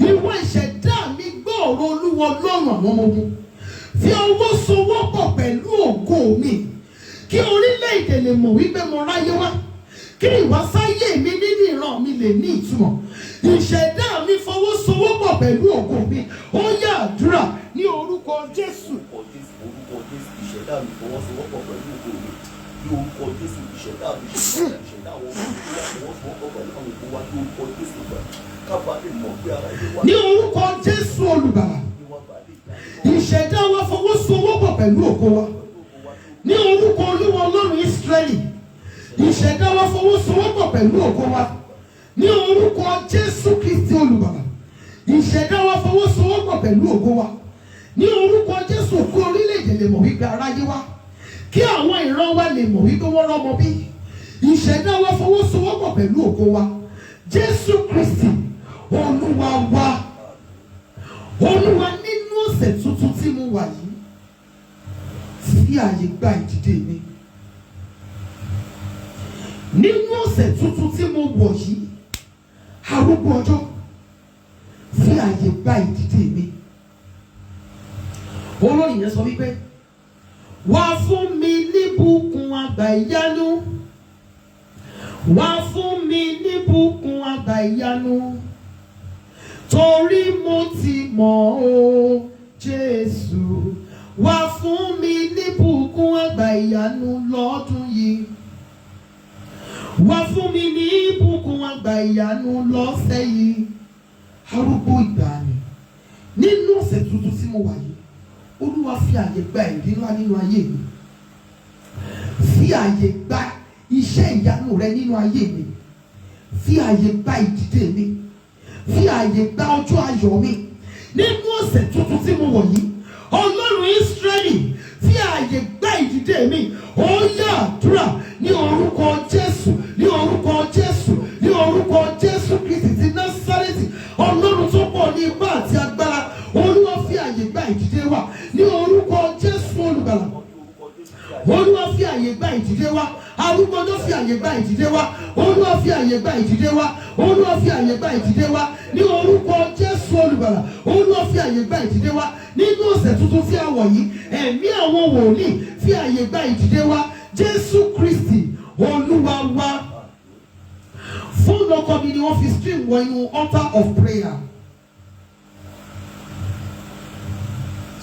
Ìwọ ìṣẹ̀dá mi gbọ́ ọ̀rọ̀ Olúwa Ọlọ́run àwọn ọmọ ogun. fi ọwọ́ sowọ́pọ̀ pẹ̀lú ògo mi kí orílẹ̀-èdè lè mọ̀ wípé mo ráyé wá, kí ìwásáyé mi nínú ìran mi lè ní ìtumọ̀. Ìṣẹ̀dá mi fọwọ́sowọ́pọ̀ pẹ̀lú ògo mi. Ó yá àdúrà ní orúkọ Jésù. Orúkọ Jésù, ìṣẹ̀dá mi fọwọ́sowọ́pọ̀ pẹ̀lú ògo mi. Ní orúkọ Jésù, ìṣẹ̀dá mi ìṣẹ̀dá àwọn ọmọ mi fọwọ́sowọ́pọ̀ pẹ̀lú àwọn ògo wa. Ní orúkọ Jésù gbà kábà lè mọ̀ pé ara ilé wa. Ní orúkọ Jésù olùgbàlà, ìṣẹ̀dá wa fọwọ́sowọ́pọ̀ pẹ̀lú ògo wa. Ní orúkọ Olúwa Ọlọ́run Ísírẹ́lì, ìṣẹ̀dá wa fọwọ́sowọ́pọ̀ pẹ̀lú ògo wa. Ní orúkọ Jésù Kristi olùgbàlà, ìṣẹ̀dá wa fọwọ́sowọ́pọ̀ pẹ̀lú ògo wa. Ní orúkọ Jésù, kí orílẹ̀-èdè lè mọ̀ wípé aráyé wá, kí àwọn ìran wa lè mọ̀ wípé wọ́n rọ́mọ bí. Ìṣẹ̀dá wa fọwọ́sowọ́pọ̀ pẹ̀lú ògo wa. Jésù Kristi Olúwa wa. Olúwa, nínú ọ̀sẹ̀ tuntun tí mo wà yìí, fi àyè gba ìdìde mi. Nínú ọ̀sẹ̀ tuntun tí mo wọ̀ yìí, arúgbó ọjọ́, fi àyè gba ìdìde mi. Olórin yẹn sọ wípé wá fún mi níbùkún àgbà ìyanu, wá fún mi níbùkún àgbà ìyanu, torí mo ti mọ̀ ọ́ Jésù. Wá fún mi níbùkún àgbà ìyanu lọ́dún yìí, wá fún mi níbùkún àgbà ìyanu lọ́sẹ̀ yìí. Arúgbó ìgbàanì, nínú ọ̀sẹ̀ tuntun tí mo wà yìí, Olúwa fi àyè gba ìdí ńlá nínú ayé mi, fi àyè gba iṣẹ́ ìyanu rẹ nínú ayé mi, fi àyè gba ìdìde mi, fi àyè gba ọjọ́ ayọ̀ mi nínú ọ̀sẹ̀ tuntun tí mo wọ̀ yìí. Ọlọ́run Ísírẹ́lì, fi àyè gba ìdìde mi. Ó yá àdúrà ní orúkọ Jésù, ní orúkọ Jésù, ní orúkọ Jésù Kristi ti Násárẹ́tì. Ọlọ́run tó pọ̀ ní ipá àti agbára, Olúwa fi àyè gba ìdìde wa ní orúkọ Jésù olùgbàlà. Olúwa fi àyè gba ìdìde wa. Arúgbó ló fi àyè gba ìdìde wa. Olúwa fi àyè gba ìdìde wa. Olúwa fi àyè gba ìdìde wa ní orúkọ Jésù olùgbàlà. Olúwa fi àyè gba ìdìde wa nínú ọ̀sẹ̀ tuntun tí a wọ̀ yìí. Ẹ̀mí àwọn wòlíì fi àyè gba ìdìde wa. Jésù Kristi Olúwa wa. Fóònù ọkọ mi ni wọ́n fi stream wọ inú altar of prayer.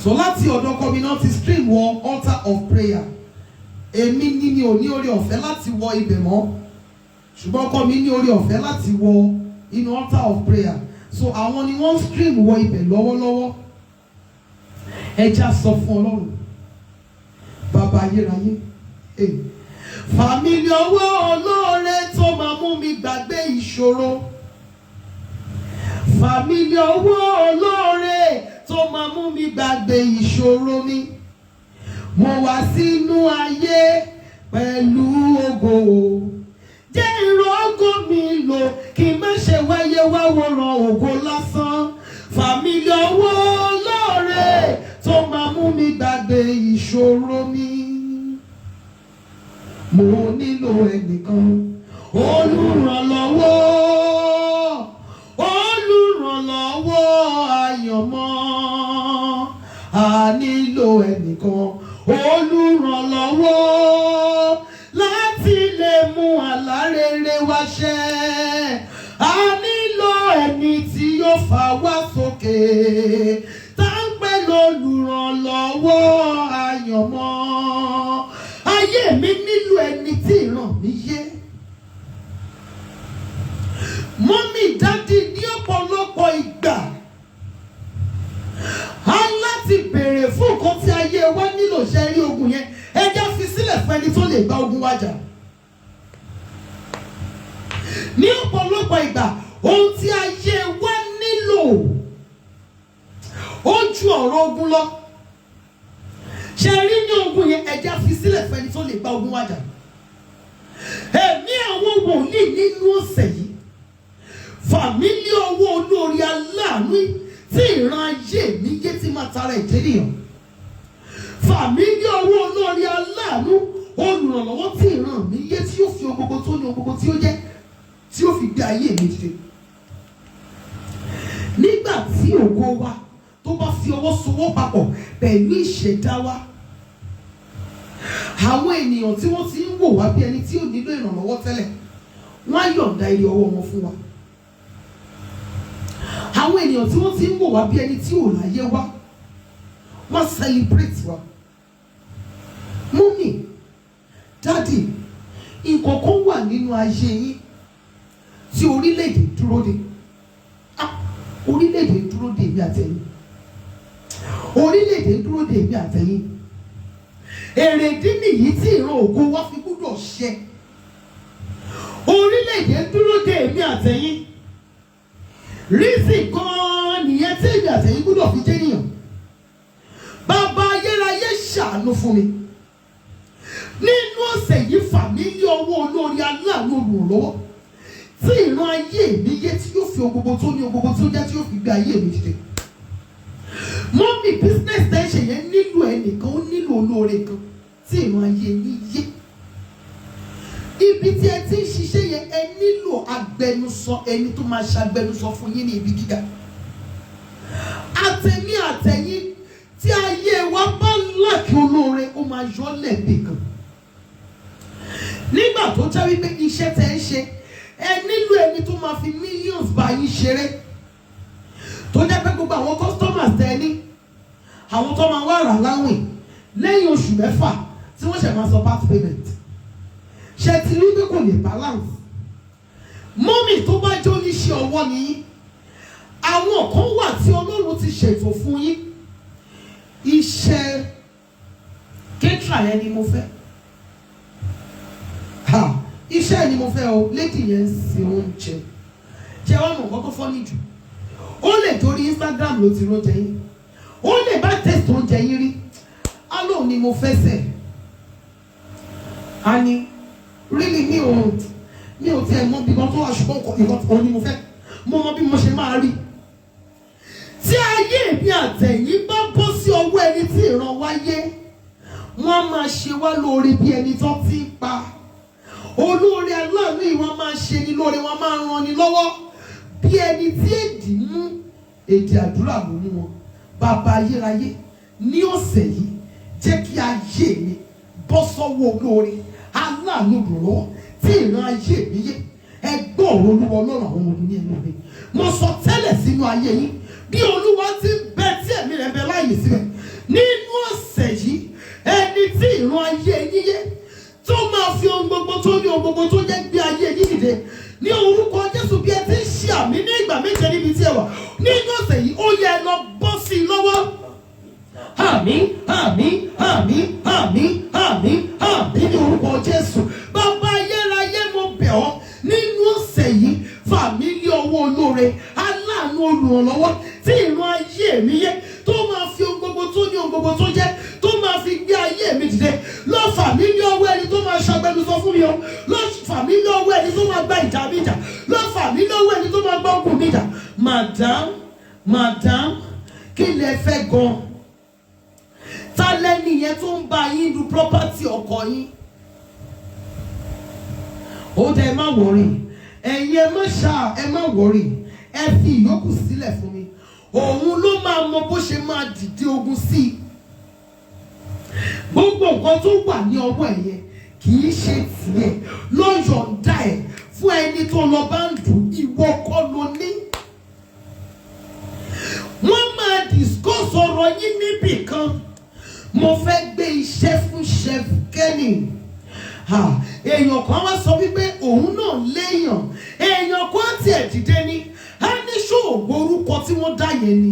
So láti ọ̀dọ̀ ọkọ mi náà ti stream wọ altar of prayer. Èmi ní mi ò ní orí ọ̀fẹ́ láti wọ ibẹ̀ mọ́, ṣùgbọ́n ọkọ mi ní orí ọ̀fẹ́ láti wọ inú altar of prayer. So àwọn ni wọ́n stream wọ ibẹ̀ lọ́wọ́lọ́wọ́. Ẹja sọ fún Ọlọ́run, bàbá ayérayé, fàmílì ọwọ́ olóore tó máa mú mi gbàgbé ìṣòro, fàmílì ọwọ́ olóore tó máa mú mi gbàgbé ìṣòro mi. Mo wá sínú ayé pẹ̀lú ògo, jẹ́ ìrógò mi lò kí n má ṣe wáyé wá wòran ògo lásán. Fàmílì ọwọ́ olóore tó máa mú mi gbàgbé ìṣòro mi. Mo nílò ẹnìkan, olùrànlọ́wọ́, olùrànlọ́wọ́ àyànmọ́. A nílò ẹnìkan, olùrànlọ́wọ́, láti lè mú àlá rere wá ṣẹ. A nílò ẹni tí yóò fà wá sókè, tá ń pè lólùrànlọ́wọ́ àyànmọ́. Ayé mi nílò ẹni tí ìran mi yé. Mọ́mí dádì ní ọ̀pọ̀lọpọ̀ ìgbà a láti béèrè fún nǹkan tí ayé wa nílò. Ṣe rí ogun yẹn, ẹ jẹ́ fi sílẹ̀ fún ẹni tó lè gba ogun wa jà. Ní ọ̀pọ̀lọpọ̀ ìgbà ohun tí ayé wa nílò ó ju ọ̀rọ̀ ogun lọ. Ṣe rí ní ogun yẹn, ẹ jẹ́ fi sílẹ̀ fún ẹni tó lè gba ogun wa jà. Ẹ̀mí àwọn wòlíì nínú ọ̀sẹ̀ yìí, fàmílì ọwọ́ olórí aláàánú tí ìran ayé mi yé tí máa tara ìjẹ́nìyàn. Fàmílì ọwọ́ olórí aláàánú, olùrànlọ́wọ́ tí ìran mi yé tí yóò fi ohun gbogbo tó ní ohun gbogbo tí ó jẹ́, tí ó fi gbé ayé mi dìde. Nígbà tí ògo wa tó bá fi ọwọ́ fọwọ́sowọ́ papọ̀ pẹ̀lú ìṣẹ̀dá wa. Àwọn ènìyàn tí wọ́n ti ń wò wá bí ẹni tí ò nílò ìrànlọ́wọ́ tẹ́lẹ̀, wọ́n á yọ̀ǹda iye ọwọ́ wọn fún wa. Àwọn ènìyàn tí wọ́n ti ń wò wá bí ẹni tí ò láyé wá, wọ́n celebrate wa. Mummy, Daddy, nǹkan kan wà nínú ayé yín tí orílẹ̀-èdè dúró de. Orílẹ̀-èdè dúró de èmi àtẹ̀yìn. Orílẹ̀-èdè dúró de èmi àtẹ̀yìn. Èrèdí nìyí tí ìran ògo wa fi gbúdọ̀ ṣẹ. Orílẹ̀-èdè dúró de èmi àtẹ̀yìn. Rísì gan-an nìyẹn tí èmi àtẹ̀yìn gbúdọ̀ fi jẹ́ nìyàn. Bàbá ayérayé ṣàánú fún mi. Nínú ọ̀sẹ̀ yìí fà mí ní ọwọ́ olórí aláàánú olùrànlọ́wọ́ tí ìran ayé mi yé tí yóò fi ohun gbogbo tó ní ohun gbogbo tó jẹ́ tí yóò fi gbé ayé mi dìde. Mọ́mì, business tẹ́ ń ṣe yẹn nílò ẹnìkan, ó nílò olóore kan tí ìran ayé mi yé. Ibi tí ẹ ti ń ṣiṣẹ́ yẹn ẹ nílò agbẹnusọ, ẹni tó máa ṣàgbẹnusọ fún yín ní ibi gíga. Àtẹ̀yìn tí ayé wa bá láàkì olóore, ó máa yọ lẹ́ẹ̀bì kan. Nígbà tó jẹ́ wípé iṣẹ́ tẹ́ ń ṣe, ẹ nílò ẹni tó máa fi millions bá yín ṣeré. Tó jẹ́ pé gbogbo àwọn customers tẹ́ ní, àwọn tó máa wá rà láwìn lẹ́yìn oṣù 6 tí wọ́n ṣẹ̀ máa sọ part payment. Ṣé ti rí pé kò lè balance? Mọ́mì tó bá jẹ́ oníṣẹ́ ọwọ́ nìyí, àwọn kan wà tí Ọlọ́run ti ṣètò fún yín. Iṣẹ́ caterer yẹn ni mo fẹ́. Iṣẹ́ ni mo fẹ́ o, lady yẹn ń ṣe oúnjẹ. Ṣé wọ́n mọ̀ nǹkan tó fọ́ níjù? Ó lè torí Instagram ló ti róúnjẹ yín. Ó lè bá test oúnjẹ yín rí. Á lóun ni mo fẹ́ sẹ̀. A ní really mi ò tiẹ̀ mọ bí wọ́n tó wà ṣùgbọ́n nǹkan ni mo fẹ́. Mo mọ bí mo ṣe máa rí. Tí ayé mi àtẹ̀yìn bá bọ́ sí ọwọ́ ẹni tí ìran wáyé, wọ́n máa ṣe wá lóore bí ẹni tó ti ń pa. Olóore aláàánú yìí wọ́n máa ṣe ni lóore, wọ́n máa ràn ni lọ́wọ́ bí ẹni tí èdè mú èdè àdúrà ló mú wọn. Bàbá ayérayé, ní ọ̀sẹ̀ yìí jẹ́ kí ayé mi bọ́ sọ́wọ́ olóore aláàánú lọ́wọ́ tí ìran ayé mi yé. Ẹgbọ́n ọ̀rọ̀ Olúwa Ọlọ́run àwọn ọmọ ní ẹnu mi. Mo sọ tẹ́lẹ̀ sínú ayé yín bí Olúwa ti ń bẹ tí ẹ̀mí rẹ̀ bẹ láàyè síbẹ̀. Nínú ọ̀sẹ̀ yìí, ẹni tí ìran ayé yín yé tó máa fi ohun gbogbo tó ní ohun gbogbo tó jẹ́ gbé ayé yín dìde ní orúkọ Jésù. Bí ẹ ti ń ṣe àmì ní ìgbà méje níbi tí ẹ wà nínú ọ̀sẹ̀ yìí, ó yẹ lọ bọ́ sí i lọ́wọ́. Àmín, àmín, àmín, àmín, àmín, àmín ní orúkọ Jésù. Bàbá ayérayé, mo bẹ̀ ọ́ nínú ọ̀sẹ̀ yìí, fà mí ní ọwọ́ olóore aláàánú olùrànlọ́wọ́ tí ìran ayé mi yé tó máa fi ohun gbogbo tó ní ohun gbogbo tó jẹ́ tó máa fi gbé ayé mi dìde. Lọ fà mí ní ọwọ́ ẹni tó máa ṣàgbẹnusọ fún mi o. Lọ fà mí ní ọwọ́ ẹni tó máa gba ìjà mi jà. Lọ fà mí ní ọwọ́ ẹni tó máa gba ogun mi jà. Madam, kí lẹ fẹ́ gan? Ta lẹ́ni yẹn tó ń bá yín du property ọkọ yín? Ó dẹ̀ má wọ̀rì. Ẹ̀yin ẹ má wọ̀rì. Ẹ fi ìyókù sílẹ̀ fún mi. Òun ló máa mọ bó ṣe máa dìde ogun sí i. Gbogbo nǹkan tó wà ní ọwọ́ ẹ̀ yẹn kì í ṣe tiẹ̀. Lọ yọ̀ǹda ẹ̀ fún ẹni tó lọ bá ń dùn. Ìwọ kọ́ ló ní. Wọ́n máa discuss ọ̀rọ̀ yín níbì kan. Mo fẹ́ gbé iṣẹ́ fún Chef Kenny. Èèyàn kan wá sọ wípé òun náà léèyàn. Èèyàn kan tiẹ̀ dìde ní. A ní ṣòwò orúkọ tí wọ́n dá yẹn ni.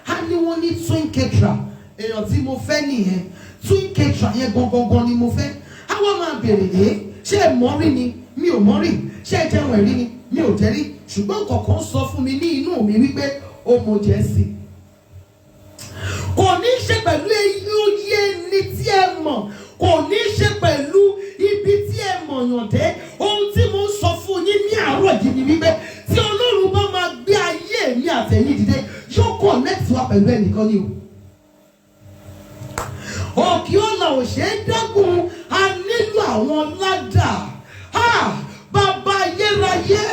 A ní wọ́n ní twin caterer. Èèyàn tí mo fẹ́ nìyẹn. Twin caterer yẹn gangan ni mo fẹ́. A wá máa bèrè ṣé ẹ mọ̀ rí ni? Mi ò mọ̀ rí. Ṣé ẹ jẹun ẹ̀rí ni? Mi ò jẹ́ rí. Ṣùgbọ́n kọ̀ọ̀kan sọ fún mi ní inú mi wípé ó mọ jẹ́ sí. Kò ní ṣe pẹ̀lú oyè ẹni tí ẹ mọ̀. Kò ní ṣe pẹ̀lú ibi tí ẹ mọ̀yàn dé. Ohun tí mo ń sọ fún yín ní àárọ̀ yìí ni wípé tí Ọlọ́run bá máa gbé ayé mi àtẹ̀yìn dìde, yóò connect wa pẹ̀lú ẹnìkan ni o. Òkè ọ̀la ò ṣe é dágùn, a nílò àwọn ládà. Bàbá ayérayé,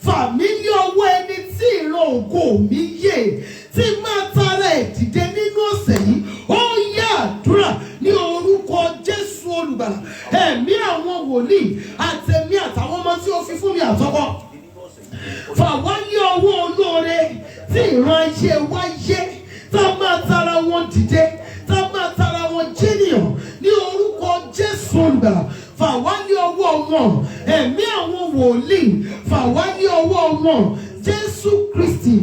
fà mí ní ọwọ́ ẹni tí ìran ògo mi yè, tí máa tara ẹ̀ dìde nínú àtẹ̀mí àtàwọn ọmọ tí ó fi fún mi àtọkọ. Fà wá ní ọwọ́ olóore tí ìran ayé wa yé, tá a máa tara wọn dìde, tá a máa tara wọn jẹ́nìyàn ní orúkọ Jésù Olùgbàlà. Fà wá ní ọwọ́ wọn, ẹ̀mí àwọn wòlíì, fà wá ní ọwọ́ wọn, Jésù Kristi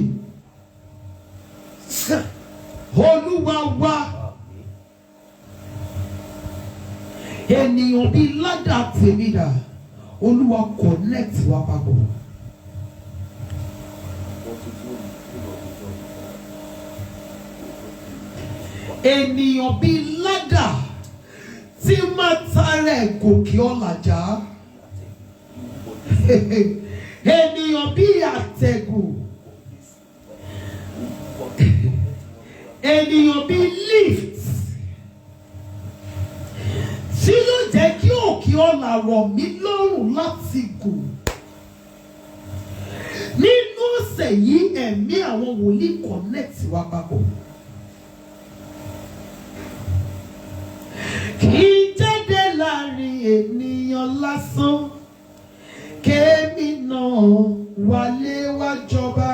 Olúwa wa. Ènìyàn bíi ládà tèmi dà, Olúwa connect wa papọ̀. Ènìyàn bíi ládà tí máa tara ẹ̀ gòkè ọ̀làjà. Ènìyàn bíi àtẹ̀gùn. Ènìyàn bíi lift tí yóò jẹ́ kí òkè ọ̀là rọ̀ mí lọ́rùn láti gùn. Nínú ọ̀sẹ̀ yìí ẹ̀mí àwọn wòlíì connect wa papọ̀. Kì í jáde láàrin ènìyàn lásán, kémi náà wálé wá jọba.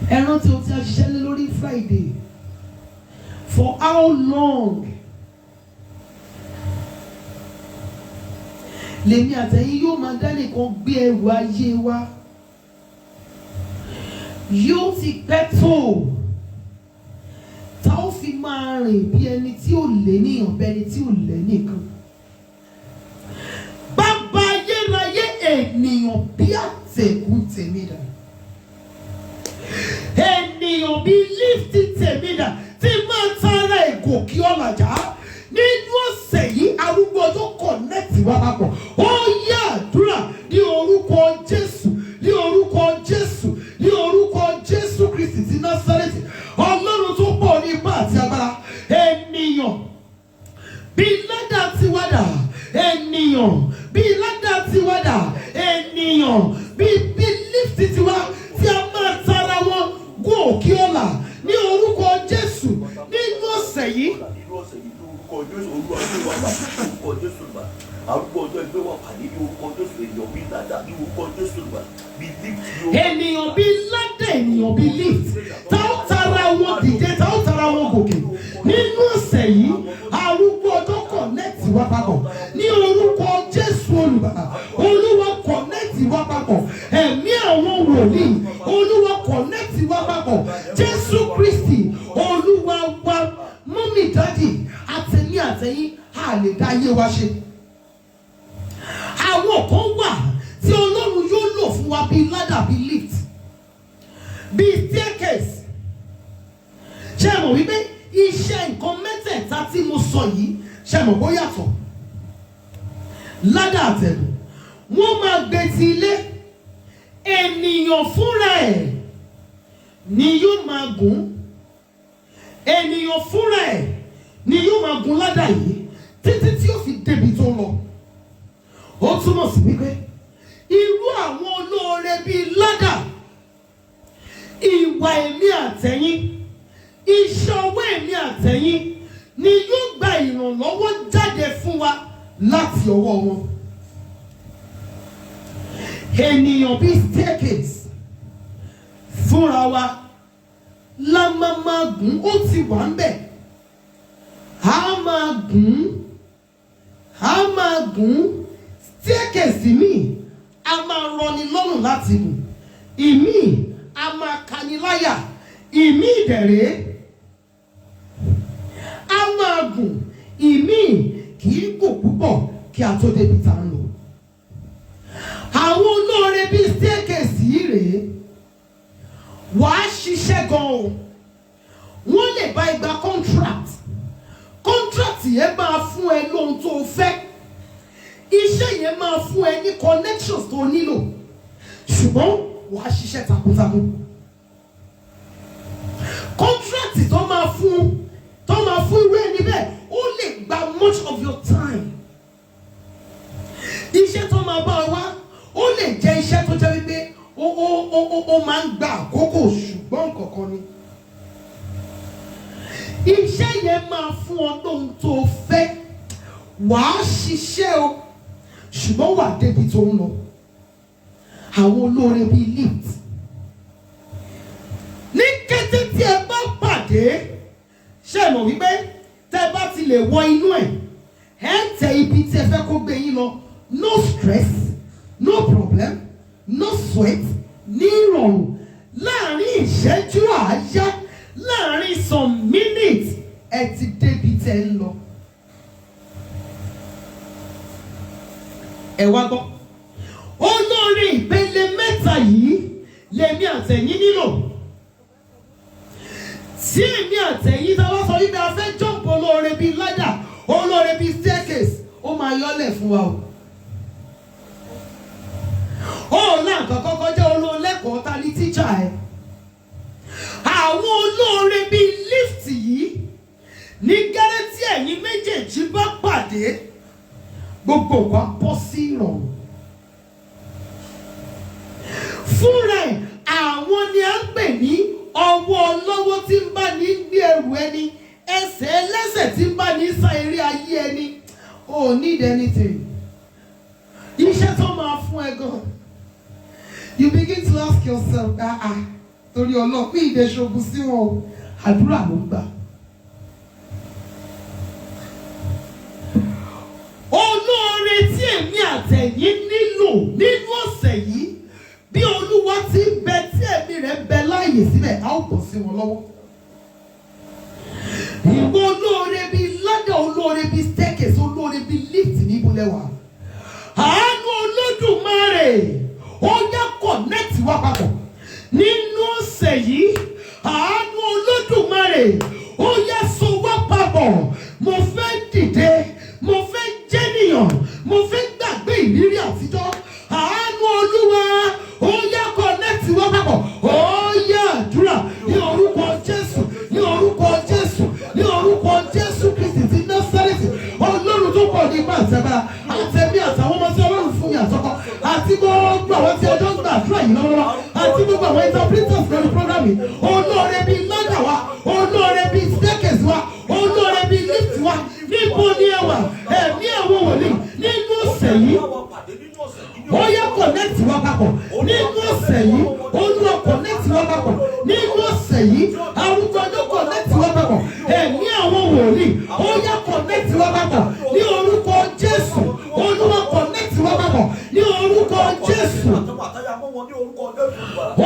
Ẹ rántí ohun tí a ṣiṣẹ́ lé lórí Friday. For how long lèmi àtẹ̀yìn yóò máa dá nìkan gbé ẹrù ayé wa? Yóò ti pẹ́ tó tá ó fi máa rìn bí ẹni tí ò lé níyàn bẹ́ni tí ò lé nìkan. Bàbá ayérayé ènìyàn bí àtẹ̀gùn tèmi dà. Ènìyàn bí lífti tèmi dà tí máa tara ìgòkè ọ̀làjà. Nínú ọ̀sẹ̀ yìí arúgbó ọjọ́ kọ̀nẹ́tì wa papọ̀. Ó yá àdúrà ní orúkọ Jésù, ní orúkọ Jésù, ní orúkọ Jésù Kristi ti Násárẹ́tì. Ọlọ́run tó pọ̀ ní ipá àti agbára. Ènìyàn bí ládà tiwa dà. Ènìyàn bí ládà tiwa dà. Ènìyàn bí lífti tiwa tí a máa tara wọn gún òkè ọ̀là ní orúkọ Jésù nínú ọ̀sẹ̀ yìí. Ènìyàn bí ládà, ènìyàn bí lift, tá ó tara wọn dìde, tá ó tara wọn gòkè nínú ọ̀sẹ̀ yìí. Arúgbó ọjọ́ kọ̀nẹ́tì wa papọ̀ ní orúkọ Jésù Olùgbàlà. Olúwa kọ̀nẹ́tì wa papọ̀. Ẹ̀mí àwọn wòlíì, Olúwa kọ̀nẹ́tì wa papọ̀. Jésù Kristi Olúwa wa. Mọ́mí dádì àtẹ̀mí àtẹ̀yìn a lè dá ayé wa ṣe. Àwọn kan wà tí Ọlọ́run yóò lò fún wa bíi ládà, bíi lift, bíi staircase. Ṣé ẹ mọ̀ wípé iṣẹ́ nǹkan mẹ́tẹ̀ẹ̀ta tí mo sọ yìí, ṣé ẹ mọ̀ bó yàtọ̀? Ládà àtẹ̀gùn wọ́n máa gbé ti ilé, ènìyàn fúnra ẹ̀ ni yóò máa gùn. Ènìyàn fúnra ẹ̀ ni yóò máa gùn ládà yìí títí tí ó fi débi tó lọ. Ó túmọ̀ sí wípé irú àwọn olóore bíi ládà, ìwà èmi àtẹ̀yìn, iṣẹ́ ọwọ́ èmi àtẹ̀yìn ni yóò gba ìrànlọ́wọ́ jáde fún wa láti ọwọ́ wọn. Ènìyàn bíi staircase fúnra wa la máa gùn, ó ti wà ń bẹ̀. A máa gùn staircase mi, a máa rọni lọ́rùn láti gùn. Ìmí a máa kani láyà, ìmí ìdẹ̀rẹ̀ a máa gùn, ìmí kì í gùn púpọ̀ kí a tó débi tá ń lọ. Àwọn olóore bíi staircase yìí rèé, wàá ṣiṣẹ́ gan o. Wọ́n lè bá igba contract yẹn máa fún ẹ lóhun tó fẹ́. Iṣẹ́ yẹn máa fún ẹ ní connections tó nílò, ṣùgbọ́n wàá ṣiṣẹ́ takuntakun. Contract tó máa fún irú ẹni bẹ́ẹ̀ ó lè gba much of your time. Iṣẹ́ tó máa bá wá ó lè jẹ́ iṣẹ́ tó jẹ́ wípé ó máa ń gba àkókò, ṣùgbọ́n kankan ni. Iṣẹ́ yẹn máa fún ọ lóhun tó fẹ́, wàá ṣiṣẹ́ o ṣùgbọ́n wà débi tó ń lọ. Àwọn olóore bíi lift. Ní kété tí ẹ bá pàdé, ṣé ẹ mọ̀ wípé tẹ́ bá ti lè wọ inú ẹ̀, ẹ tẹ ibi tí ẹ fẹ́ kó gbé yín lọ. No stress, no problem, no sweat, ní ìrọ̀rùn. Láàárín ìṣẹ́jú àáyá, láàárín some minutes, ẹ ti débi tẹ́ ń lọ. Ẹ wá gbọ́. Olórí ìpele mẹ́ta yìí lèmi àtẹ̀yìn nílò. Tí èmi àtẹ̀yìn tá a wá sọ wípé a fẹ́ jump olóore bíi ladder, olóore bíi staircase, ó máa yọ́lẹ̀ fún wa o. Ó náà kọ́kọ́ kọjá olóòlẹ́kọ̀ọ́ ta ní teacher ẹ̀. Àwọn olóore bíi lift yìí ní gẹ́rẹ́ tí ẹ̀yin méjèèjì bá pàdé, gbogbo wa bọ́ sí ìrọ̀rùn. Fúnra ẹ̀ àwọn ni a ń pè ní ọwọ́ ọlọ́wọ́ tí ń bá ní gbé ẹrù ẹni, ẹsẹ̀ ẹlẹ́sẹ̀ tí ń bá ní sá eré ayé ẹni. Oh, need anything. Iṣẹ́ tó máa fún ẹ gan. You begin to ask yourself, torí ọlọ́pìn ìdẹ́ṣogun sí wọn o, àdúrà ló ń gbà. Olóore tí èmi àtẹ̀yìn nílò nínú ọ̀sẹ̀ yìí, bí Olúwa ti ń bẹ tí ẹ̀mí rẹ̀ ń bẹ láàyè síbẹ̀, a ó bọ̀ sí wọn lọ́wọ́. Ìwọ olóore bíi ladder, olóore bíi staircase, olóore bíi lift níbo lẹ́wà. Àánú Olódùmarè ó yá connect wá papọ̀ nínú ọ̀sẹ̀ yìí. Àánú Olódùmarè ó yá so wá papọ̀. Mo fẹ́ dìde, mo fẹ́ jẹ́nìyàn, mo fẹ́ gbàgbé ìrírí àtijọ́. Àánú Olúwa ó yá connect wá papọ̀. Ó yá àdúrà ní orúkọ Jésù, ní orúkọ Jésù, ní orúkọ Jésù Kristi ti Násárẹ́tì. Ọlọ́run tó pọ̀ ní ìgbà àtẹ̀bára, àtẹ̀mí àtàwọn ọmọ tí Ọlọ́run fún mi àtọkọ, àti gbogbo àwọn tí ọjọ́ ń gbà àdúrà yìí lọ́wọ́, àti gbogbo àwọn interpreters lórí program yìí. Olóore bíi ladder wa, olóore bíi staircase wa, olóore bíi lift wa, níbo ni ẹ wà? Ẹ̀mí àwọn wòlíì nínú ọ̀sẹ̀ yìí. Ó yá connect wá papọ̀ nínú ọ̀sẹ̀ yìí. Olúwa connect wá papọ̀ nínú ọ̀sẹ̀ yìí. Arúgbó ọjọ́ connect wá papọ̀. Ẹ̀mí àwọn wòlíì ó yá connect wá papọ̀ ní orúkọ Jésù. Olúwa connect wá papọ̀ ní orúkọ Jésù.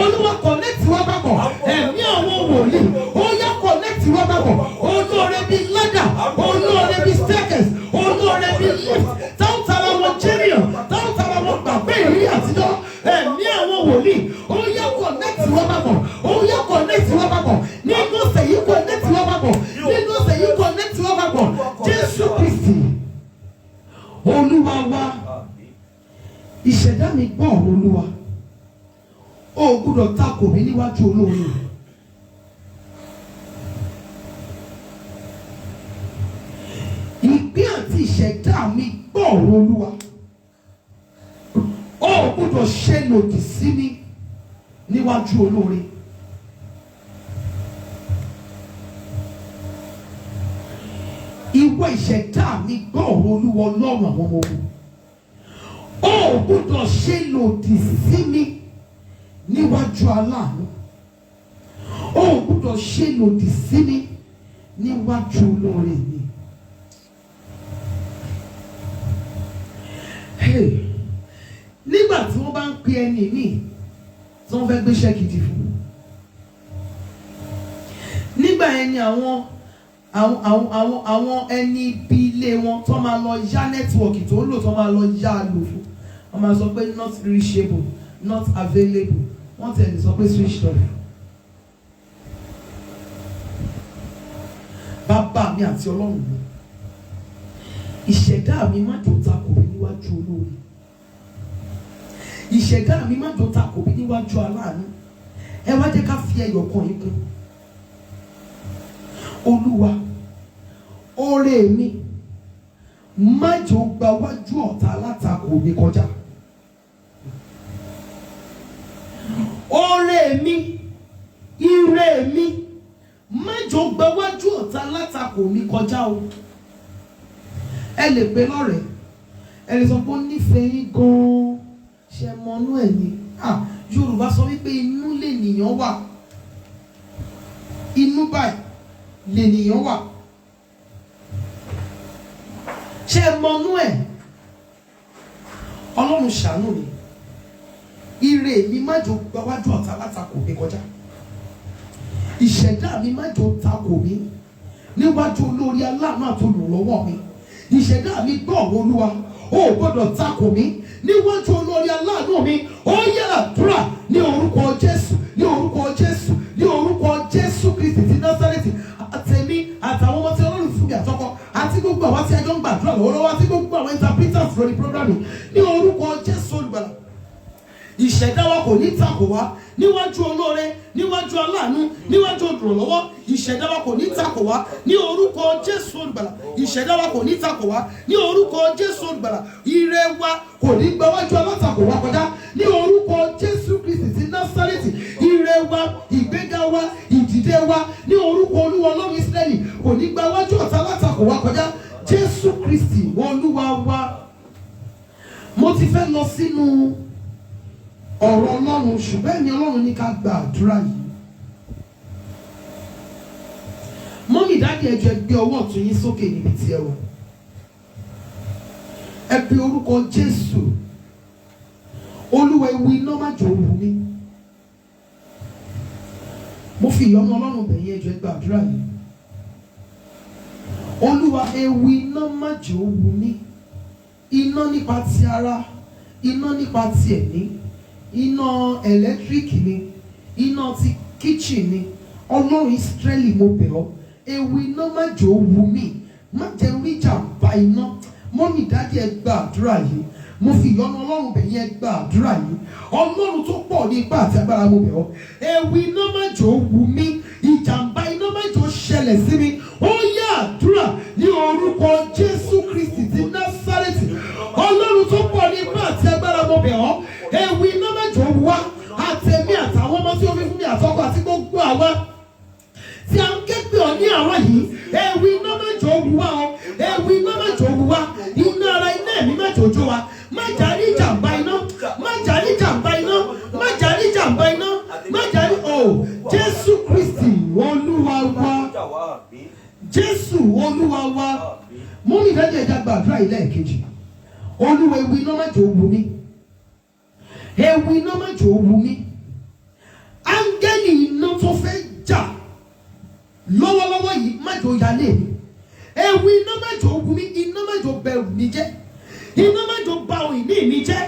Olúwa connect wá papọ̀. Ẹ̀mí àwọn wòlíì ó yá connect wá papọ̀. Olóore bíi ladder, olóore bíi staircase, olóore bíi lift. Táwọn tara wọn jẹ́rìyàn, táwọn tara wọn gbàgbé ìrírí àtijọ́. Ẹ̀mí àwọn wòlíì ó yá connect wá papọ̀. Ó yá connect wá papọ̀. Nínú ọ̀sẹ̀ yìí connect wá papọ̀. Nínú ọ̀sẹ̀ yìí connect wá papọ̀. Jésù Kristi Olúwa wa. Ìṣẹ̀dá mi gbọ́ ọ̀rọ̀ Olúwa. O ò gbúdọ̀ takò mí níwájú olóore. Ìpín àti ìṣẹ̀dá mi gbọ́ ọ̀rọ̀ Olúwa. O ò gbúdọ̀ ṣe lòdì sí mi níwájú olóore. Ìwọ ìṣẹ̀dá mi gbọ́ ọ̀rọ̀ Olúwa Ọlọ́run àwọn ọmọ ogun. O ò gbúdọ̀ ṣe lòdì sí mi níwájú aláàánú. O ò gbúdọ̀ ṣe lòdì sí mi níwájú olóore mi. Nígbà tí wọ́n bá ń pe ẹni míì tí wọ́n fẹ́ gbéṣẹ́ gidi fún, nígbà yẹn ni àwọn ẹni bí ilé wọn tó máa lọ yá nẹ́tíwọ̀kì tó ń lò tó máa lọ yá lò fún, wọ́n máa sọ pé not reachable, not available, wọ́n tẹ̀lé sọ pé switched off. Bàbá mi àti Ọlọ́run mi, ìṣẹ̀dá mi má jò takò mí níwájú olóore. Ìṣẹ̀dá mi má jò takò mí níwájú aláàánú. Ẹ wá jẹ́ ká fi ẹyọ kan yín kún. Olúwa, oore mi má jò gba wájú ọ̀tá alátakò mi kọjá. Oore mi, ire mi má jò gba wájú ọ̀tá alátakò mi kọjá o. ẹ lè pe lọ́rẹ̀ẹ́, ẹ lè sọ pé ó nífẹ̀ẹ́ yín gan-an, ṣe mọnú ẹ̀ ni. Yorùbá sọ wípé inú lènìyàn wà, inú báyìí lènìyàn wà, ṣe mọnú ẹ̀. Ọlọ́run ṣàánú mi, ire mi má jò gbáwájú ọ̀tá látakò mi kọjá, ìṣẹ̀dá mi má jò takò mi níwájú olórí aláàánú àti olùrànlọ́wọ́ mi. Ìṣẹ̀dá mi gbọ́ ọ̀rọ̀ Olúwa, ó gbọ́dọ̀ takò mí níwájú olórí aláàánú mi. Ó yẹ àdúrà ní orúkọ Jésù, ní orúkọ Jésù, ní orúkọ Jésù Kristi ti Násárẹ́tì. Àtẹ̀mí àtàwọn ọmọ tí Ọlọ́run fún mi àtọkọ àti gbogbo àwọn tí a jọ ń gbàdúrà lọ́wọ́lọ́wọ́ àti gbogbo àwọn interpreters lórí programme ní orúkọ Jésù olùgbàlà. Ìṣẹ̀dá wa kò ní takò wá níwájú olóore, níwájú aláàánú, níwájú olùrànlọ́wọ́. Ìṣẹ̀dá wa kò ní takò wá ní orúkọ Jésù olùgbàlà. Ìṣẹ̀dá wa kò ní takò wá ní orúkọ Jésù olùgbàlà. Ire wa kò ní gbáwájú alátakò wa kọjá ní orúkọ Jésù Kristi ti Násárẹ́tì. Ire wa, ìgbéga wa, ìdìde wa ní orúkọ Olúwa Ọlọ́run Ísírẹ́lì kò ní gbáwájú ọ̀tá alátakò wa kọjá. Jésù Kristi Olúwa wa. Mo ti fẹ́ lọ sínú ọ̀rọ̀ Ọlọ́run, ṣùgbọ́n ẹ̀mí Ọlọ́run ní ká gba àdúrà yìí. Mọ́mì dáàdì ẹ jọ̀ọ́ gbé ọwọ́ ọ̀tún yín sókè níbi tí ẹ wà. Ẹ pe orúkọ Jésù. Olúwa, ewu iná má jò wù mí. Mo fi ìyọ́nú Ọlọ́run bẹ̀ yín, ẹ jọ̀ọ́ gba àdúrà yìí. Olúwa, ewu iná má jò wù mí. Iná nípa ti ara, iná nípa ti ẹ̀mí, iná ẹ̀lẹ́tíríkì ni, iná ti kíchìn ni. Ọlọ́run Ísírẹ́lì mo bẹ̀ ọ́, ewu iná má jò wù mí, má jẹ́ rí ìjàmbá iná. Mọ́mì dáàdì ẹ gba àdúrà yìí. Mo fi ìyọ́nú Ọlọ́run bẹ̀ yín, ẹ gba àdúrà yìí. Ọlọ́run tó pọ̀ ní ipá àti agbára mo bẹ̀ ọ́, ewu iná má jò wù mí, ìjàmbá iná má jò ṣẹlẹ̀ sí mi. Ó yá àdúrà ní orúkọ Jésù Kristi ti Násárẹ́tì. Ọlọ́run tó pọ̀ ní ipá àti agbára mo bẹ̀ ọ́, ewu iná má jò wá àtẹ̀mí àtàwọn ọmọ tí ó fi fún mi àtọkọ àti gbogbo àwa tí a ń ké pè ọ́ ní àárọ̀ yìí. Ewu iná má jò wá o, ewu iná má jò wá, iná ara iná ẹ̀mí má jò jó wa. Má jàrí ìjàmbá iná, má jàrí ìjàmbá iná, má jàrí ìjàmbá iná, má jàrí Jésù Kristi Olúwa wa. Jésù Olúwa wa. Mú mi dájú ẹja gbàdúrà yìí lẹ́ẹ̀kejì. Olúwa, ewu iná má jò wù mí, ewu iná má jò wù mí. Áńgẹ́lì iná tó fẹ́ jà lọ́wọ́lọ́wọ́ yìí má jò yálé mi. Ewu iná má jò wù mí, iná má jò bẹ̀rù mi jẹ́, iná má jò bà ìní mi jẹ́.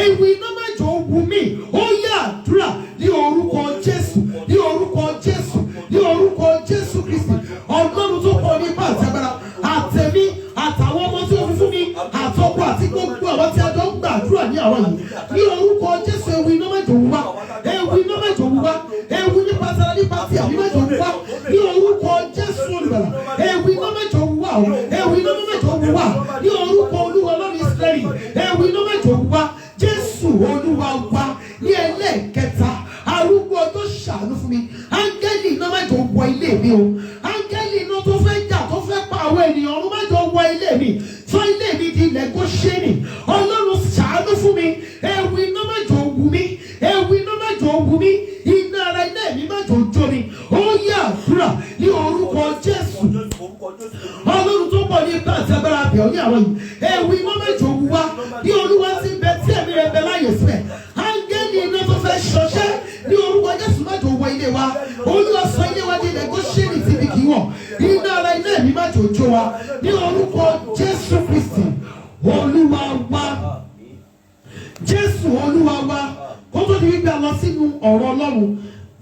Ewu iná má jò wù mí. Ó yá àdúrà ní orúkọ Jésù, ní orúkọ Jésù, ní orúkọ Jésù Kristi. Ọlọ́run tó pọ̀ ní ipá àti agbára, àtẹ̀mí àtàwọn ọmọ tí ó fi fún mi àtọkọ àti gbogbo àwọn tí a jọ ń gbàdúrà ní àwọn yìí. Ní orúkọ Jésù, ewu iná má jò wá, ewu iná má jò wá, ewu nípa tara nípa tí àbí má jò wá. Ní orúkọ Jésù olùgbàlà, ewu iná má jò wá o, ewu iná má jò wá. Ní orúkọ Olúwa Ọlọ́run Ísírẹ́lì, ewu iná má jò wá. Jésù Olúwa wa. Ní ẹlẹ́ẹ̀kẹta, arúgbó ọjọ́ ṣàánú fún mi. Áńgẹ́lì iná má jò wọ ilé mi o. Áńgẹ́lì iná tó fẹ́ jà tó fẹ́ pa àwọn ènìyàn ọ̀run má jò wọ ilé mi. Sọ ilé mi di ilẹ̀ Góṣẹ́nì. Ọlọ́run ṣàánú fún mi. Ewu iná má jò wù mí, ewu iná má jò wù mí. Iná ara iná ẹ̀mí má jò jó mi. Ó yá àdúrà ní orúkọ Jésù. Ọlọ́run tó pọ̀ ní ipá àti agbára bẹ̀ ọ́ ní àwọn yìí. Ewu iná má jò wù wá. Ní Olúwa ti bẹ tí ẹ̀mí rẹ̀ bẹ láyè síbẹ̀. Áńgẹ́lì iná tó fẹ́ ṣọṣẹ́ ní orúkọ Jésù má jò wọ ilé wa. Olúwa sọ ilé wa di ilẹ̀ Góṣẹ́nì tí ibi kì í wọ̀. Iná ara iná ẹ̀mí má jò jó wa. Ní orúkọ Jésù Kristi Olúwa wa. Jésù Olúwa wa. Kó tó di wípé a lọ sínú ọ̀rọ̀ Ọlọ́run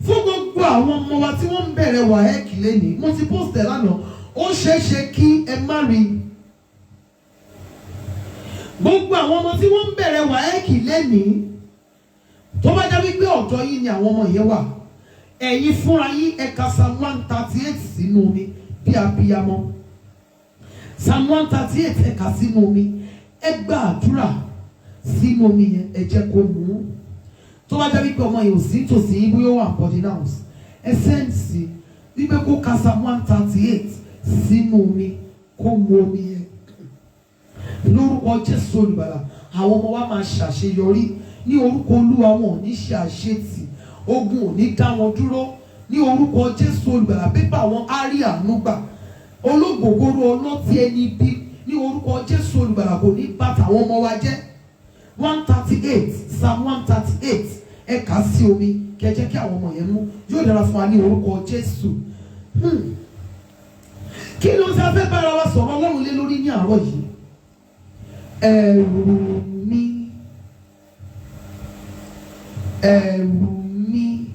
fún gbogbo àwọn ọmọ wa tí wọ́n ń bẹ̀rẹ̀ wàhẹ́ẹ̀kì lẹ́nìí. Mo ti post ẹ̀ lánàá, ó ṣeé ṣe kí ẹ má rí i. Gbogbo àwọn ọmọ tí wọ́n ń bẹ̀rẹ̀ wàhẹ́ẹ̀kì lẹ́nìí, tó bá jẹ́ wípé ọ̀dọ̀ yín ni àwọn ọmọ yẹn wà, ẹ̀yin fúnra yín ẹ ka Psalm 138 sínú omi bí abiyamọ. Psalm 138 ẹ kà sínú omi, ẹ gba àdúrà sínú omi yẹn, ẹ jẹ́ kó mú. Tó bá jẹ́ wípé ọmọ yẹn ò sí tòsí yín bóyá ó wà body nouns, ẹ sẹ́ǹsì wípé kó ka Psalm 138 sínú omi, kó mu omi yẹn. lórúkọ Jésù olùgbàlà àwọn ọmọ wa máa ṣàṣeyọrí ní orúkọ Olúwa, wọn ò ní ṣe àṣetì, ogun ò ní dá wọn dúró ní orúkọ Jésù olùgbàlà. pépà wọn á rí àánú gbà, olóògbògóró ọlọ́tí ẹni bí ní orúkọ Jésù olùgbàlà kò ní bá tàwọn ọmọ wa jẹ́. 138 Psalm 138 ẹ kà á sí omi kẹjẹ kí àwọn ọmọ yẹn mú, yóò dára fún wa ní orúkọ Jésù. Kí ló ń sáfẹ́ bára wa sọ̀rọ̀ Ọlọ́run lé lórí ní àárọ̀ yìí? Ẹ̀rù mi, ẹ̀rù mi,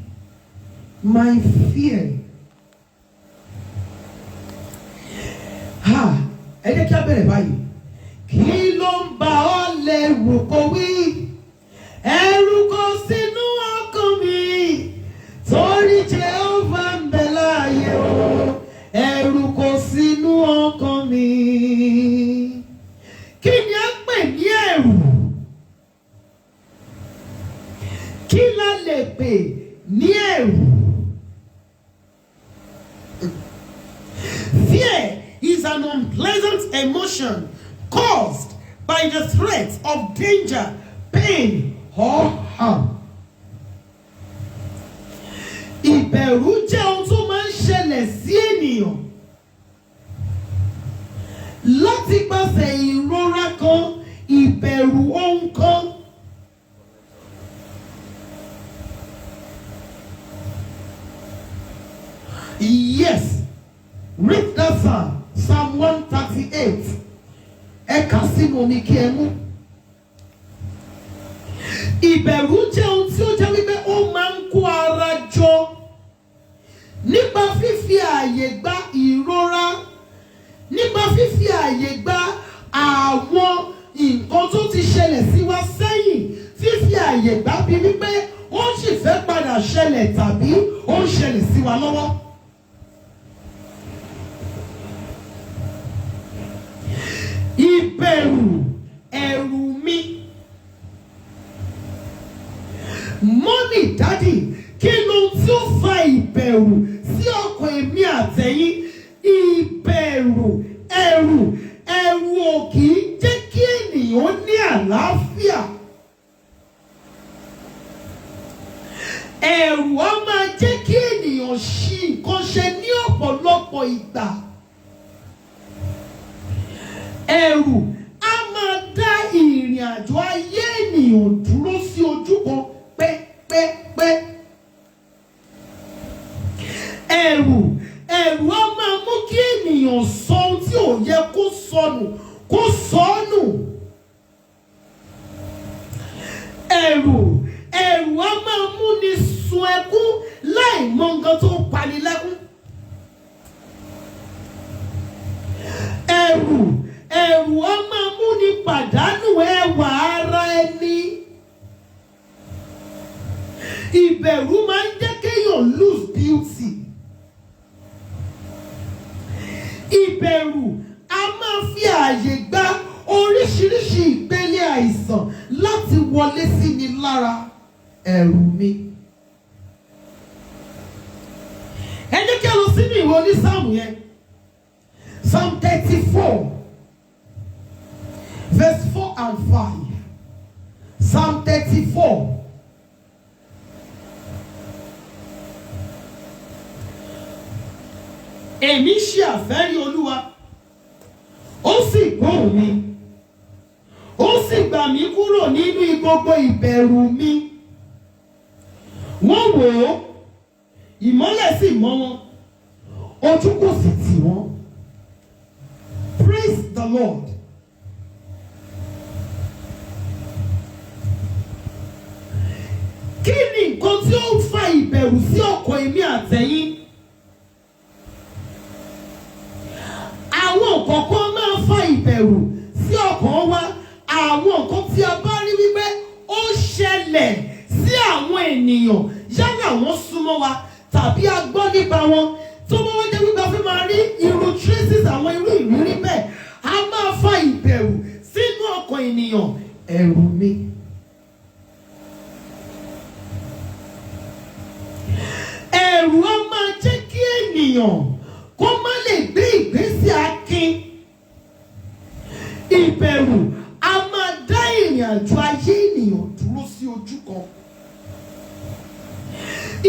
my fear. Ẹ jẹ́ kí a bẹ̀rẹ̀ báyìí. Kí ló ń bà ọ́ lẹ́rù kò wí? Ẹ̀rù kò sínú ọkàn mi, torí Jehovah ń bẹ láàyè o. Ẹ̀rù kò sínú ọkàn mi. Kí ni a pè ní ẹ̀rù? Kí la lè pè ní ẹ̀rù? Fear is an unpleasant emotion caused by the threat of danger, pain, or harm. Ìbẹ̀rù jẹ́ ohun tó máa ń ṣẹlẹ̀ sí ènìyàn láti pàṣẹ ìrora kan, ìbẹ̀rù ohun kan. Yes, read that Psalm, Psalm 138. Ẹ kà sínú omi kí ẹ mú. Ìbẹ̀rù jẹ́ ohun tí ó jẹ́ wípé ó máa ń kó ara jọ nípa fífi ààyè gba ìrora, nípa fífi ààyè gba àwọn nǹkan tó ti ṣẹlẹ̀ sí wa sẹ́yìn, fífi ààyè gbà bí wípé ó sì fẹ́ padà ṣẹlẹ̀ tàbí ó ń ṣẹlẹ̀ sí wa lọ́wọ́. Ìbẹ̀rù, ẹ̀rù mi. Mọ́mì, dádì, kí ló tí ó fa ìbẹ̀rù sí ọkàn èmi àtẹ̀yìn? Ìbẹ̀rù, ẹ̀rù ò kì í jẹ́ kí ènìyàn ní àlàáfíà. Ẹ̀rù á máa jẹ́ kí ènìyàn ṣì nǹkan ṣe ní ọ̀pọ̀lọpọ̀ ìgbà. Ẹ̀rù á máa dá ìrìn àjò ayé ènìyàn dúró sí ojú kan pẹ́pẹ́pẹ́. Ẹ̀rù á máa mú kí ènìyàn sọ ohun tí ò yẹ kó sọnù kó sọnù. Ẹ̀rù á máa mú ni sun ẹkún láì mọ nǹkan tó ń pani lẹ́kún. Ẹ̀rù á máa mú ni pàdánù ẹwà ara ẹni. Ìbẹ̀rù máa ń jẹ́ kéèyàn lose beauty. Ìbẹ̀rù á máa fi ààyè gba oríṣiríṣi ìpele àìsàn láti wọlé sí ni lára. Ẹ̀rù mi. Ẹ jẹ́ kí a lọ sínú ìwé onísáàmù yẹn. Psalm 34, verse 4 and 5. Psalm 34. Èmi ṣe àfẹ́rí Olúwa, ó sì gbóhùn mi, ó sì gbà mí kúrò nínú gbogbo ìbẹ̀rù mi. Wọ́n wò ó, ìmọ́lẹ̀ sì mọ́ wọn, ojú kò sì tì wọ́n. Praise the Lord. Kí ni nǹkan tí ó ń fa ìbẹ̀rù sí ọkàn èmi àtẹ̀yìn? Àwọn kọ̀ọ̀kan máa ń fa ìbẹ̀rù sí ọkàn wa. Àwọn nǹkan tí a bá rí wípé ó ṣẹlẹ̀ sí àwọn ènìyàn, yálà wọ́n súnmọ́ wa tàbí a gbọ́ nípa wọn, tó bá wọ́n jẹ́ wípé a fẹ́ máa rí irú traces àwọn irú ìrírí bẹ́ẹ̀, a máa fa ìbẹ̀rù sínú ọkàn ènìyàn. Ẹ̀rù mi. Ẹ̀rù á máa jẹ́ kí ènìyàn kó má lè gbé ìgbésí akin. Ìbẹ̀rù àjò ayé ènìyàn dúró sí ojú kan.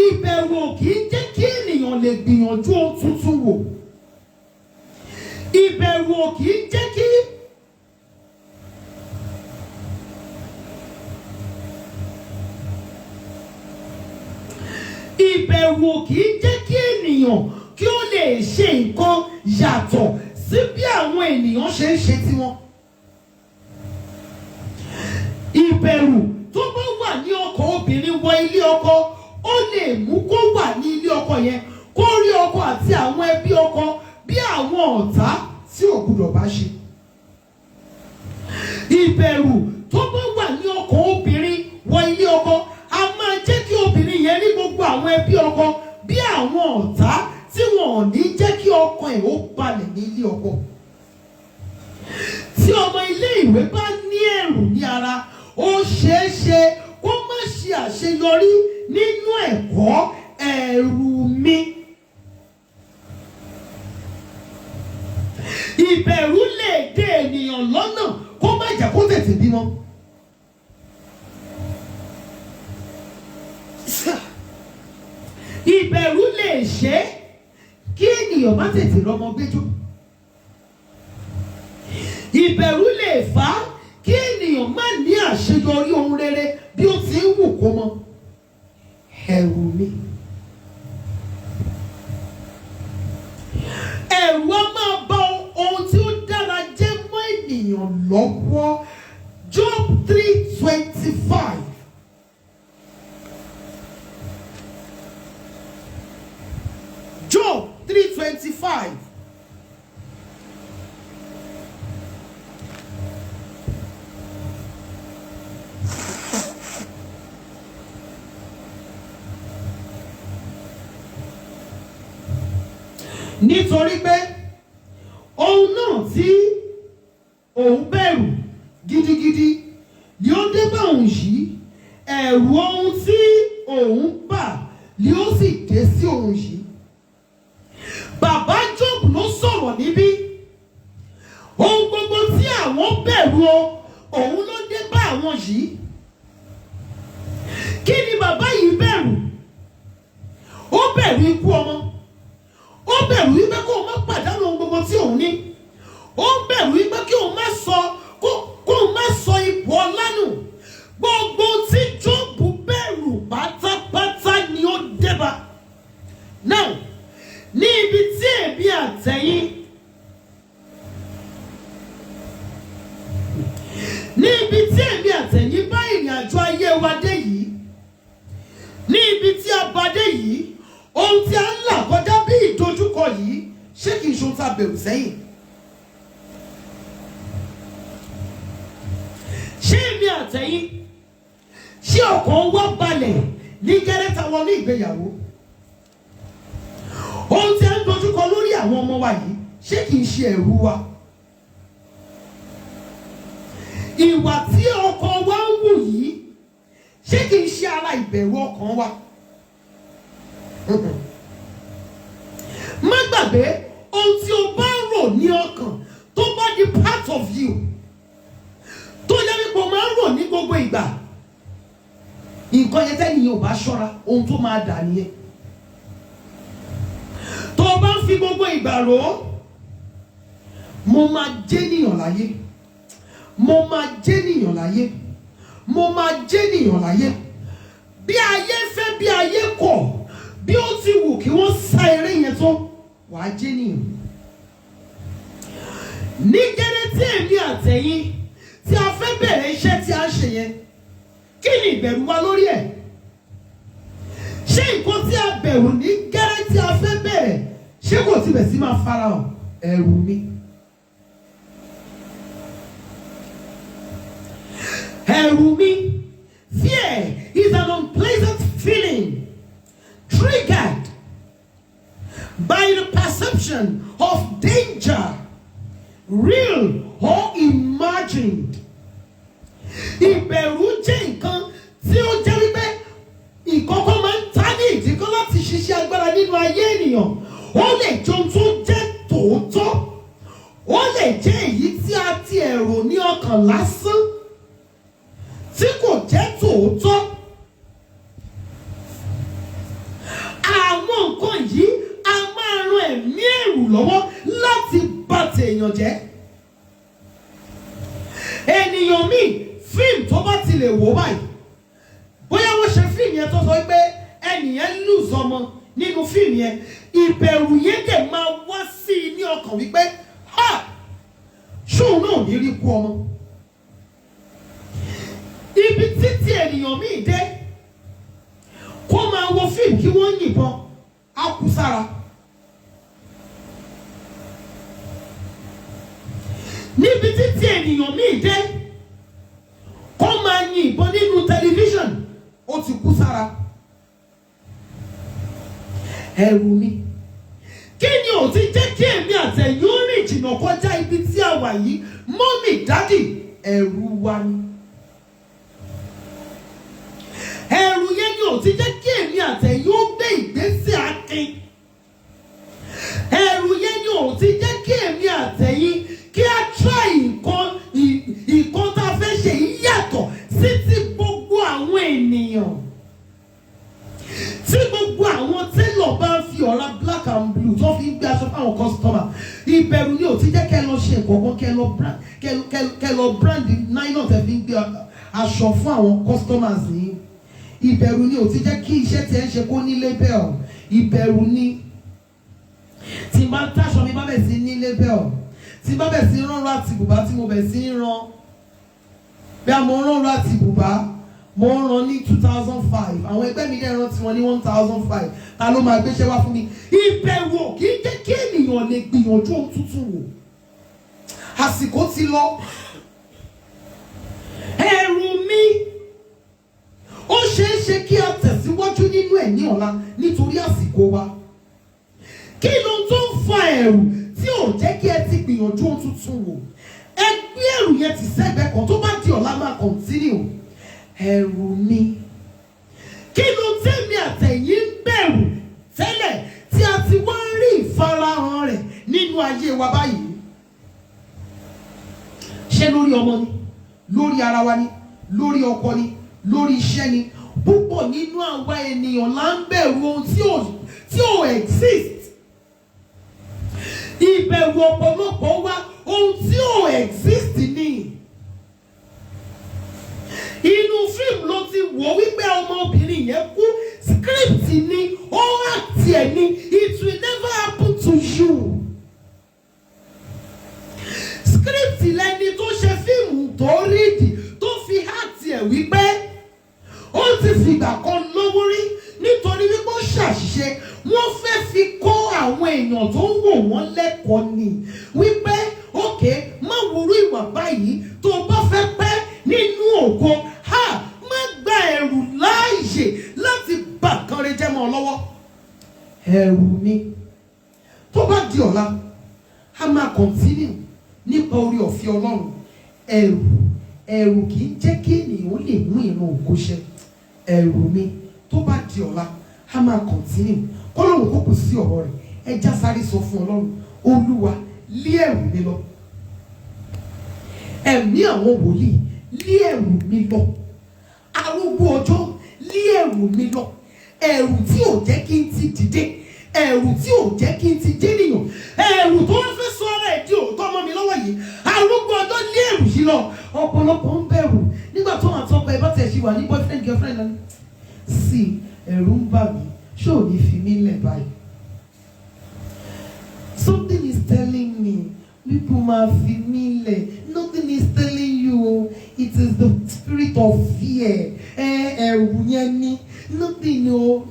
Ìbẹ̀rù ò kì í jẹ́ kí ènìyàn lè gbìyànjú ohun tuntun wò. Ìbẹ̀rù ò kì í jẹ́ kí ìbẹ̀rù ò kì í jẹ́ kí ènìyàn kí ó lè ṣe nǹkan yàtọ̀ sí bí àwọn ènìyàn ṣe ń ṣe tiwọn. Ìbẹ̀rù tó bá wà ní ọkọ̀ obìnrin wọ ilé ọkọ, ó lè mú kó wà ní ilé ọkọ yẹn kó rí ọkọ àti àwọn ẹbí ọkọ bí àwọn ọ̀tá tí ò gbọdọ̀ bá ṣe. Ìbẹ̀rù tó bá wà ní ọkọ̀ obìnrin wọ ilé ọkọ, a máa jẹ́ kí obìnrin yẹn rí gbogbo àwọn ẹbí ọkọ bí àwọn ọ̀tá tí wọn ò ní jẹ́ kí ọkàn ẹ̀ ó balẹ̀ ní ilé ọkọ. Tí ọmọ ilé ìwé bá ní ẹ̀rù ní ara, ó ṣeé ṣe kó má ṣe àṣeyọrí nínú ẹ̀kọ́. Ẹ̀rù mi. Ìbẹ̀rù lè dè ènìyàn lọ́nà kó má jẹ́ kó tètè bímọ. Ìbẹ̀rù lè ṣe kí ènìyàn má tètè rọ́mọ gbẹ́jọ́. Ìbẹ̀rù lè fà á kí ènìyàn má ní àṣeyọrí ohun rere bí ó ti ń wù kó mọ. Ẹ̀rù mi. Ẹ̀rù á máa bà ohun tí ó dára jẹ́ mọ́ ènìyàn lọ́wọ́. Job 3:25. Job 3:25. Nítorí pé ohun náà tí òun bẹ̀rù gidigidi ni ó dé bá òun yìí, ẹ̀rù ohun tí òun bà ni ó sì dé sí òun yìí. Bàbá Job ló sọ̀rọ̀ níbí. Ohun gbogbo tí àwọn bẹ̀rù òun ló dé bá àwọn yìí. Kí ni bàbá yìí bẹ̀rù? Ó bẹ̀rù ikú ọmọ. Ó bẹ̀rù wípé kó o má pàdánù ohun gbogbo tí òun ní. Ó bẹ̀rù wípé kí o má sọ ipò ọlá nù. Gbogbo tí Jóòbù bẹ̀rù pátápátá ni ó dé bá. Now, ní ibi tí èmi àtẹ̀yìn bá ìrìn àjò ayé wa dé yìí, ní ibi tí a bá dé yìí, ohun tí a ń là kọjá bí ìdojúkọ yìí, ṣé kìí ṣe ohun tí a bẹ̀rù sẹ́yìn? Ṣé èmi àtẹ̀yìn, ṣé ọkàn wa balẹ̀ ní gẹ́rẹ́ ta wọ ní ìgbéyàwó? Ohun tí a ń dojúkọ lórí àwọn ọmọ wa yìí, ṣé kìí ṣe ẹ̀rù wa? Ìwà tí ọkàn wa ń wù yìí, ṣé kìí ṣe ara ìbẹ̀rù ọkàn wa? Má gbàgbé, ohun tí o bá rò ní ọkàn tó bá di part of you, tó yẹ wípé o máa ń rò ní gbogbo ìgbà, nǹkan yẹn tẹ́nìyàn ò bá ṣọ́ra, ohun tó máa dà nìyẹn. Tó o bá ń fi gbogbo ìgbà rò ó, mo máa jẹ́nìyàn láyé, mo máa jẹ́nìyàn láyé, mo máa jẹ́nìyàn láyé. Bí ayé fẹ́, bí ayé kọ̀, bí ó ti wù kí wọ́n sá eré yẹn tó, wàá jẹ́nìyàn. Ní gẹ́rẹ́ tí èmi àtẹ̀yìn tí a fẹ́ bẹ̀rẹ̀ iṣẹ́ tí a ń ṣe yẹn, kí ni ìbẹ̀rù wa lórí ẹ̀? Ṣé nǹkan tí a bẹ̀rù ní gẹ́rẹ́ tí a fẹ́ bẹ̀rẹ̀, ṣé kò tibẹ̀ sí máa farahàn? Ẹ̀rù mi. Ẹ̀rù mi. Fear is an unpleasant feeling triggered by the perception of danger, real or imagined. Ìbẹ̀rù jẹ́ nǹkan tí ó jẹ́ wípé ìkọ̀kọ̀ máa ń ta ní ìdíkọ́ láti ṣiṣẹ́ agbára nínú ayé ènìyàn. Ó lè jẹ́ ohun tó jẹ́ tòótọ́, ó lè jẹ́ èyí tí a ti ẹ̀rù ní ọkàn lásán. òótọ́. Àwọn nǹkan yìí a máa ran ẹ̀mí ẹ̀rù lọ́wọ́ láti bà tèèyàn jẹ́. Ènìyàn míì fíìmù tó bá ti lè wò báyìí, bóyá wọ́n ṣe fíìmù yẹn tó sọ pé ẹnìyẹn lose ọmọ nínú fíìmù yẹn, ìbẹ̀rù yẹn dẹ̀ máa wá sí i ní ọkàn wípé ṣóun náà ní rí kú ọmọ. Ibi títí ènìyàn míì dé kó máa wo fíìmù kí wọ́n yìnbọn á kú sára. Níbi títí ènìyàn míì dé kó máa yìnbọn nínú tẹlifíṣàn ó ti kú sára. Ẹ̀rù mi, kí ni ò ti jẹ́ kí èmi àtẹ̀yìn ó rìn jìnnà kọjá ibi tí a wà yìí? Mọ́mì, dádì, ẹ̀rù wa ni. Ẹ̀rù yẹn ni ò ti jẹ́ kí èmi àtẹ̀yìn ó gbé ìgbésẹ̀ akin. Ẹ̀rù yẹn ni ò ti jẹ́ kí èmi àtẹ̀yìn kí a try nǹkan tá a fẹ́ ṣe yìí yàtọ̀ sí ti gbogbo àwọn ènìyàn. Tí gbogbo àwọn télọ̀ bá ń fi ọ̀rá black and blue tó fi ń gbé aṣọ fáwọn customer, ìbẹ̀rù ni ò ti jẹ́ kẹ́ lọ ṣe nǹkan kẹ́ lọ brand nylon tẹ́ fi ń gbé aṣọ fún àwọn customers yìí. Ìbẹ̀rù ni ò ti jẹ́ kí iṣẹ́ tí ẹ ń ṣe kó ní label. Ìbẹ̀rù ni tí n bá táṣọ mi bá bẹ̀ sí ní label, tí n bá bẹ̀ sí rán láti bùbá tí mo bẹ̀ sí rán, bí a mo rán láti bùbá mo ń rán ní 2005, àwọn ẹgbẹ́ mi dẹ̀ rán tiwọn ní 1005, ta ló máa gbéṣẹ́ wá fún mi? Ìbẹ̀rù kì í jẹ́ kí ènìyàn lè gbìyànjú ohun tuntun wò. Àsìkò ti lọ. Ẹ̀rù mi, ó ṣeé ṣe kí a tẹ̀síwájú nínú ẹ̀ ní ọ̀la nítorí àsìkò wa. Kí ló tó ń fa ẹ̀rù tí ò jẹ́ kí ẹ ti gbìyànjú ohun tuntun wò? Ẹ gbé ẹ̀rù yẹn tì sẹ́gbẹ̀ẹ́ kan, tó bá di ọ̀la máa continue. Ẹ̀rù mi, kí ló tẹ́mi àtẹ̀yìn ń bẹ̀rù tẹ́lẹ̀ tí a ti wá ń rí ìfarahàn rẹ̀ nínú ayé wa báyìí? Ṣé lórí ọmọ ni, lórí ara wa ni, lórí ọkọ ni, lórí iṣẹ́ ni? Púpọ̀ nínú àwa ènìyàn là ń bẹ̀rù ohun tí ò exist. Ìbẹ̀rù ọ̀pọ̀lọpọ̀ wa ohun tí ò exist ni. Inú fíìmù ló ti wò wípé ọmọbìnrin yẹn kú, script ni, ó act ẹ̀ ni, it will never happen to you. Script lẹni tó ṣe fíìmù tó rídì tó fi act ẹ̀ wípé ó ti fìgbà kan lówó rí nítorí wípé ó ṣàṣìṣe. Wọ́n fẹ́ fi kọ́ àwọn èèyàn tó ń wò wọ́n lẹ́kọ̀ọ́ ni wípé okay, má wúrú ìwà báyìí tó bá fẹ́ pẹ́ nínú ògo, má gba ẹ̀rù láàyè láti bà kan rẹ jẹ́ mọ́ ọ lọ́wọ́. Ẹ̀rù mi, tó bá di ọ̀la a máa continue nípa orí ọ̀fẹ́ Ọlọ́run. Ẹ̀rù kì í jẹ́ kí ènìyàn lè mú ìran ògo ṣẹ. Ẹ̀rù mi, tó bá di ọ̀la a máa continue. Ọlọ́run kò kù sí ọ̀rọ̀ rẹ̀, ẹ já sáré sọ fún Ọlọ́run, Olúwa lé ẹ̀rù mi lọ. Ẹ̀mí àwọn wòlíì, lé ẹ̀rù mi lọ. Arúgbó ọjọ́, lé ẹ̀rù mi lọ. Ẹ̀rù tí ò jẹ́ kí n ti dìde, ẹ̀rù tí ò jẹ́ kí n ti jẹ́nìyàn, ẹ̀rù tó ń fẹ́ sọ ara ẹ̀ di òótọ́ mọ́ mi lọ́wọ́ yìí. Arúgbó ọjọ́, lé ẹ̀rù yìí lọ. Ọ̀pọ̀lọpọ̀ ń bẹ̀rù nígbà tó máa tọ́pọ̀ ẹ bá tẹ̀ ṣe wà ní boyfriend girlfriend náà. Sí, ẹ̀rù ń bà mí, ṣé ò ní fi mí lẹ̀ báyìí? Something is telling me people máa fi mí lẹ̀. Nothing is telling you, it is the spirit of fear. Ẹ̀rù yẹn ni, nothing o,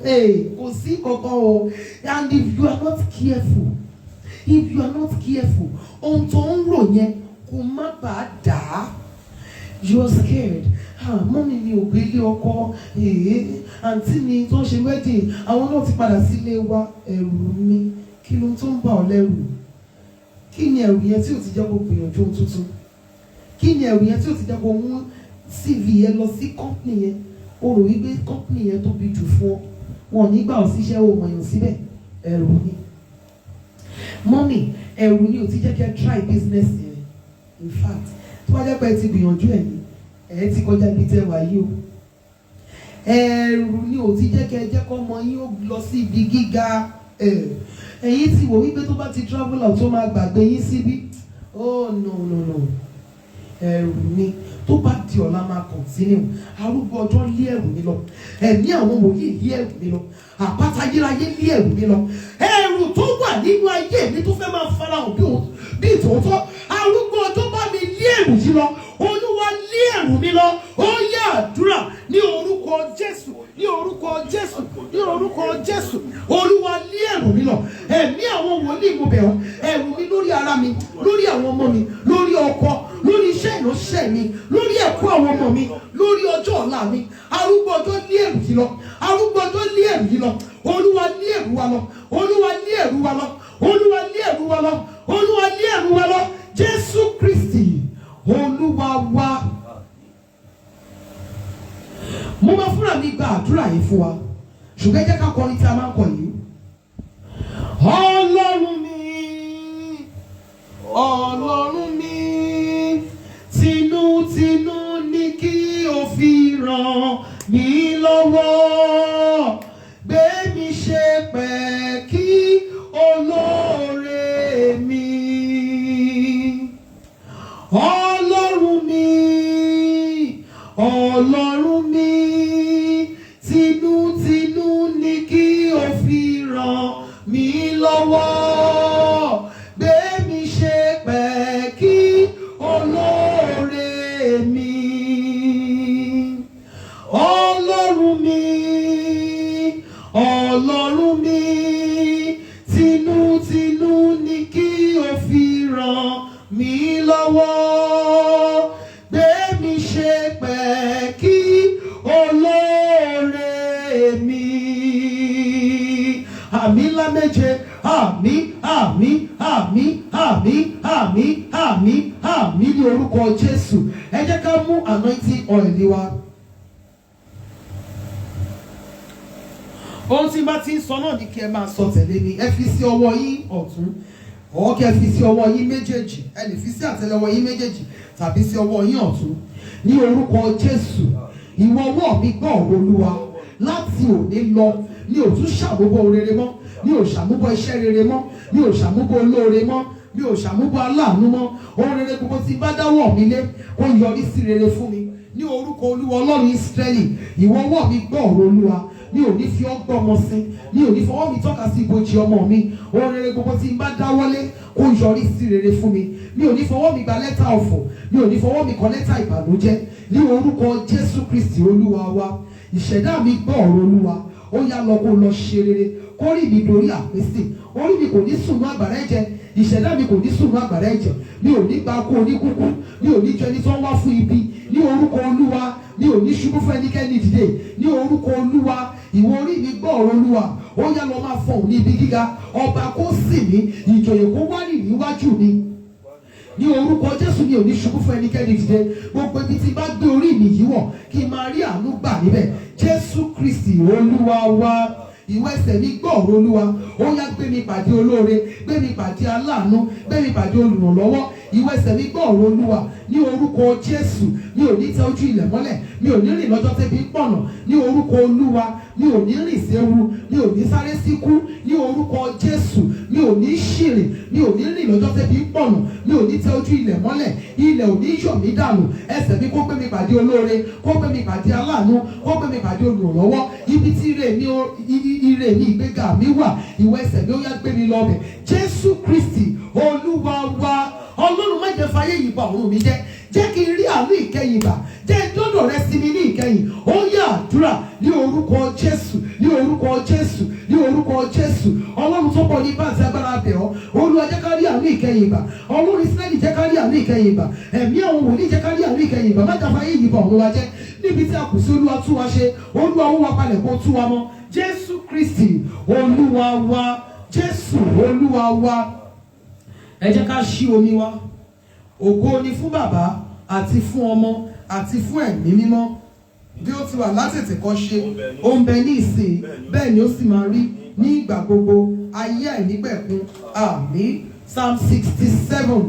kò sí kankan o. And if you are not careful, ohun tó ń rò yẹn kò má bàa dà á. You are scared. Mọ́mí mi ò gbé ilé ọkọ, àǹtí mi tó ń ṣe wedding, àwọn náà ti padà sílé wa. Ẹ̀rù mi, kí ló tó ń bà ọ́ lẹ́rù? Kí ni ẹ̀rù yẹn tí ò ti jẹ́ kó gbìyànjú ohun tuntun? Kí ni ẹ̀rù yẹn tí ò ti jẹ́ kó mú CV yẹn lọ sí company yẹn? O rò wípé company yẹn tóbi jù fún ọ, wọn ò ní gbà ọ́ síṣẹ́, o mọ̀yàn síbẹ̀. Ẹ̀rù ni. Mọ́mí, ẹ̀rù ni ò ti jẹ́ kí ẹ try business yẹn. In fact, tó bá jẹ́ pé ẹ ti gbìyànjú ẹ̀ ní, ẹ ti kọjá ibi tẹ́ wà yìí o. ẹ̀rù ni ò ti jẹ́ kẹ́ ẹ jẹ́ kọ́ ọmọ yín ó lọ sí ibi gíga. Ẹ̀yin ti wò wípé tó bá ti travel out tó máa gbàgbé yín síbí. Oh no. Ẹ̀rù ni tó bá di ọ̀la máa continue. Arúgbó ọjọ́ lé ẹ̀rù mi lọ. Ẹ̀mí àwọn wòlíì lé ẹ̀rù mi lọ. Àpáta ayérayé lé ẹ̀rù mi lọ. Ẹ̀rù tó wà nínú ayé mi tó fẹ́ máa farahàn bí ìtòótọ́. Arúgbó ọjọ́ bá mi lé ẹ̀rù yìí lọ. Olúwa lé ẹ̀rù mi lọ. Ó yá àdúrà ní orúkọ Jésù, ní orúkọ Jésù, ní orúkọ Jésù. Olúwa lé ẹ̀rù mi lọ. Ẹ̀mí àwọn wòlíì mo bẹ̀ ọ́. Ẹ̀rù mi lórí ara mi, lórí àwọn ọmọ mi, lórí ọkọ, lórí iṣẹ́ ìránṣẹ́ mi, lórí ẹ̀kọ́ àwọn ọmọ mi, lórí ọjọ́ ọ̀la mi. Arúgbó ọjọ́ lé ẹ̀rù yìí lọ. Arúgbó ọjọ́ lé ẹ̀rù yìí lọ. Olúwa lé ẹ̀rù wa lọ. Olúwa lé ẹ̀rù wa lọ. Olúwa lé ẹ̀rù wa lọ. Olúwa lé ẹ̀rù wa lọ. Jésù Kristi Olúwa wa. Mo máa fúnra mi gba àdúrà yìí fún wa, ṣùgbọ́n jẹ́ ká kọrin tí a máa ń kọ yìí. Ọlọ́run mi, Ọlọ́run mi, tinútinú ni kí o fi ràn mí lọ́wọ́, gbé mi ṣe pẹ̀kí olóore mi. Ọlọ́run mi, Ọlọ́run mi, tinútinú ni kí o fi ràn mí lọ́wọ́, gbé mi ṣe pẹ̀kí olóore mi. Ọlọ́run mi, Ọlọ́run mi, tinútinú ni kí o fi ràn mí lọ́wọ́, gbé mi ṣe pẹ̀kí olóore mi. Àmín ńlá méje. Àmín, àmín, àmín, àmín, àmín, àmín, àmín ní orúkọ Jésù. Ẹ jẹ́ ká mú anointing oil wa. Ohun tí bá ti ń sọ náà ni kí ẹ máa sọ tẹ̀lé mi. Ẹ fi sí ọwọ́ yín ọ̀tún, ọwọ́ kí ẹ fi sí ọwọ́ yín méjèèjì. Ẹ lè fi sí àtẹ́lẹwọ́ yín méjèèjì tàbí sí ọwọ́ yín ọ̀tún. Ní orúkọ Jésù, ìwọ ọwọ́ mi gbọ́ ọ̀rọ̀ Olúwa. Láti òní lọ, mi ò tún ṣàmúbọ̀ rere mọ́, mi ò ṣàmúbọ̀ iṣẹ́ rere mọ́, mi ò ṣàmúbọ̀ olóore mọ́, mi ò ṣàmúbọ̀ aláàánú mọ́. Ohun rere gbogbo tí bá dáwọ́ mi lé kó yọrí sí rere fún mi. Ní orúkọ Olúwa Ọlọ́run Ísírẹ́lì, ìwọ ọwọ́ mi gbọ́ ọ̀rọ̀ Olúwa. Mi ò ní fi ọgbọ́n ọmọ sí, mi ò ní fọwọ́ mi tọ́ka sí ibojì ọmọ mi. Ohun rere gbogbo tí n bá dáwọ́lé kó yọrí sí rere fún mi. Mi ò ní fọwọ́ mi gba lẹ́tà ọ̀fọ̀, mi ò ní fọwọ́ mi kọ lẹ́tà ìbànújẹ́. Ní orúkọ Jésù Kristi Olúwa wa, ìṣẹ̀dá mi gbọ́ ọ̀rọ̀ Olúwa. Ó yá lọ kó lọ ṣe rere, kórì mi dorí àpèsè, orí mi kò ní sùn mọ́ àgbàrá ẹ̀jẹ̀, ìṣẹ̀dá mi kò ní sùn mọ́ àgbàrá ẹ̀jẹ̀, mi ò ní gba kú oníkúkú, mi ò ní jẹ ẹni tó ń wá fún ibi. Ní orúkọ Olúwa, mi ò ní ṣubú fún ẹnikẹ́ni dìde. Ní orúkọ Olúwa, ìwọ orí mi gbọ́ ọ̀rọ̀ Olúwa. Ó yá lọ máa fọhùn ní ibi gíga, ọba kó sì mí, ìjòyè kó wárì níwájú mi. Ní orúkọ Jésù, mi ò ní ṣubú fún ẹnikẹ́ni dìde. Gbogbo ibi tí bá gbé orí mi yìí wọ̀, kí n máa rí àánú gbà níbẹ̀. Jésù Kristi Olúwa wa. Ìwọ ẹsẹ̀ mi gbọ́ ọ̀rọ̀ Olúwa. Ó yá gbé mi pàdé olóore, gbé mi pàdé aláàánú, gbé mi pàdé olùrànlọ́wọ́. Ìwọ ẹsẹ̀ mi gbọ́ ọ̀rọ̀ Olúwa. Ní orúkọ Jésù, mi ò ní tẹ ojú ilẹ̀ mọ́lẹ̀, mi ò ní rìn lọ́jọ́ tẹ́bi pọ̀nà. Ní orúkọ Olúwa, mi ò ní rìn séwu, mi ò ní sáré síkú. Ní orúkọ Jésù, mi ò ní ṣìrìn, mi ò ní rìn lọ́jọ́ tẹ́bi pọ̀nà, mi ò ní tẹ ojú ilẹ̀ mọ́lẹ̀, ilẹ̀ ò ní yọ̀ mí dànù. Ẹsẹ̀ mi kó gbé mi pàdé olóore, kó gbé mi pàdé aláàánú, kó gbé mi pàdé olùrànlọ́wọ́. Ibi tí ire mi ìgbéga mi wà, ìwọ ẹsẹ̀ mi ó yá gbé mi lọ bẹ̀. Jésù Kristi Olúwa wa. Ọlọ́run má jẹ́ fayé yìí bà ọ̀run mi jẹ́. Jẹ́ kí n rí àánú ìkẹyìn bà. Jẹ́ dọ́dọ̀ rẹ sí mi ní ìkẹyìn. Ó yá àdúrà ní orúkọ Jésù, ní orúkọ Jésù, ní orúkọ Jésù. Ọlọ́run tó pọ̀ ní ipá àti agbára bẹ̀ ọ́. Olúwa jẹ́ ká rí àánú ìkẹyìn bà. Ọlọ́run Ísírẹ́lì jẹ́ ká rí àánú ìkẹyìn bà. Ẹ̀mí àwọn wòlíì jẹ́ ká rí àánú ìkẹyìn bà. Má jẹ́ fayé yìí bà ọ̀run wa jẹ́. Níbi tí a kù sí, Olúwa tú wa ṣe. Olúwa ó wa palẹ̀ kó tú wa mọ́. Jésù Kristi Olúwa wa. Jésù Olúwa wa. Ẹ jẹ́ ká ṣí omi wa. Ògo ni fún Bàbá àti fún Ọmọ àti fún Ẹ̀mí Mímọ́, bí ó ti wà látètèkọ́ṣe, ó ń bẹ ní ìsìn, bẹ́ẹ̀ ni ó sì máa rí ní ìgbà gbogbo, ayé àìnípẹ̀kun. Àmín. Psalm 67.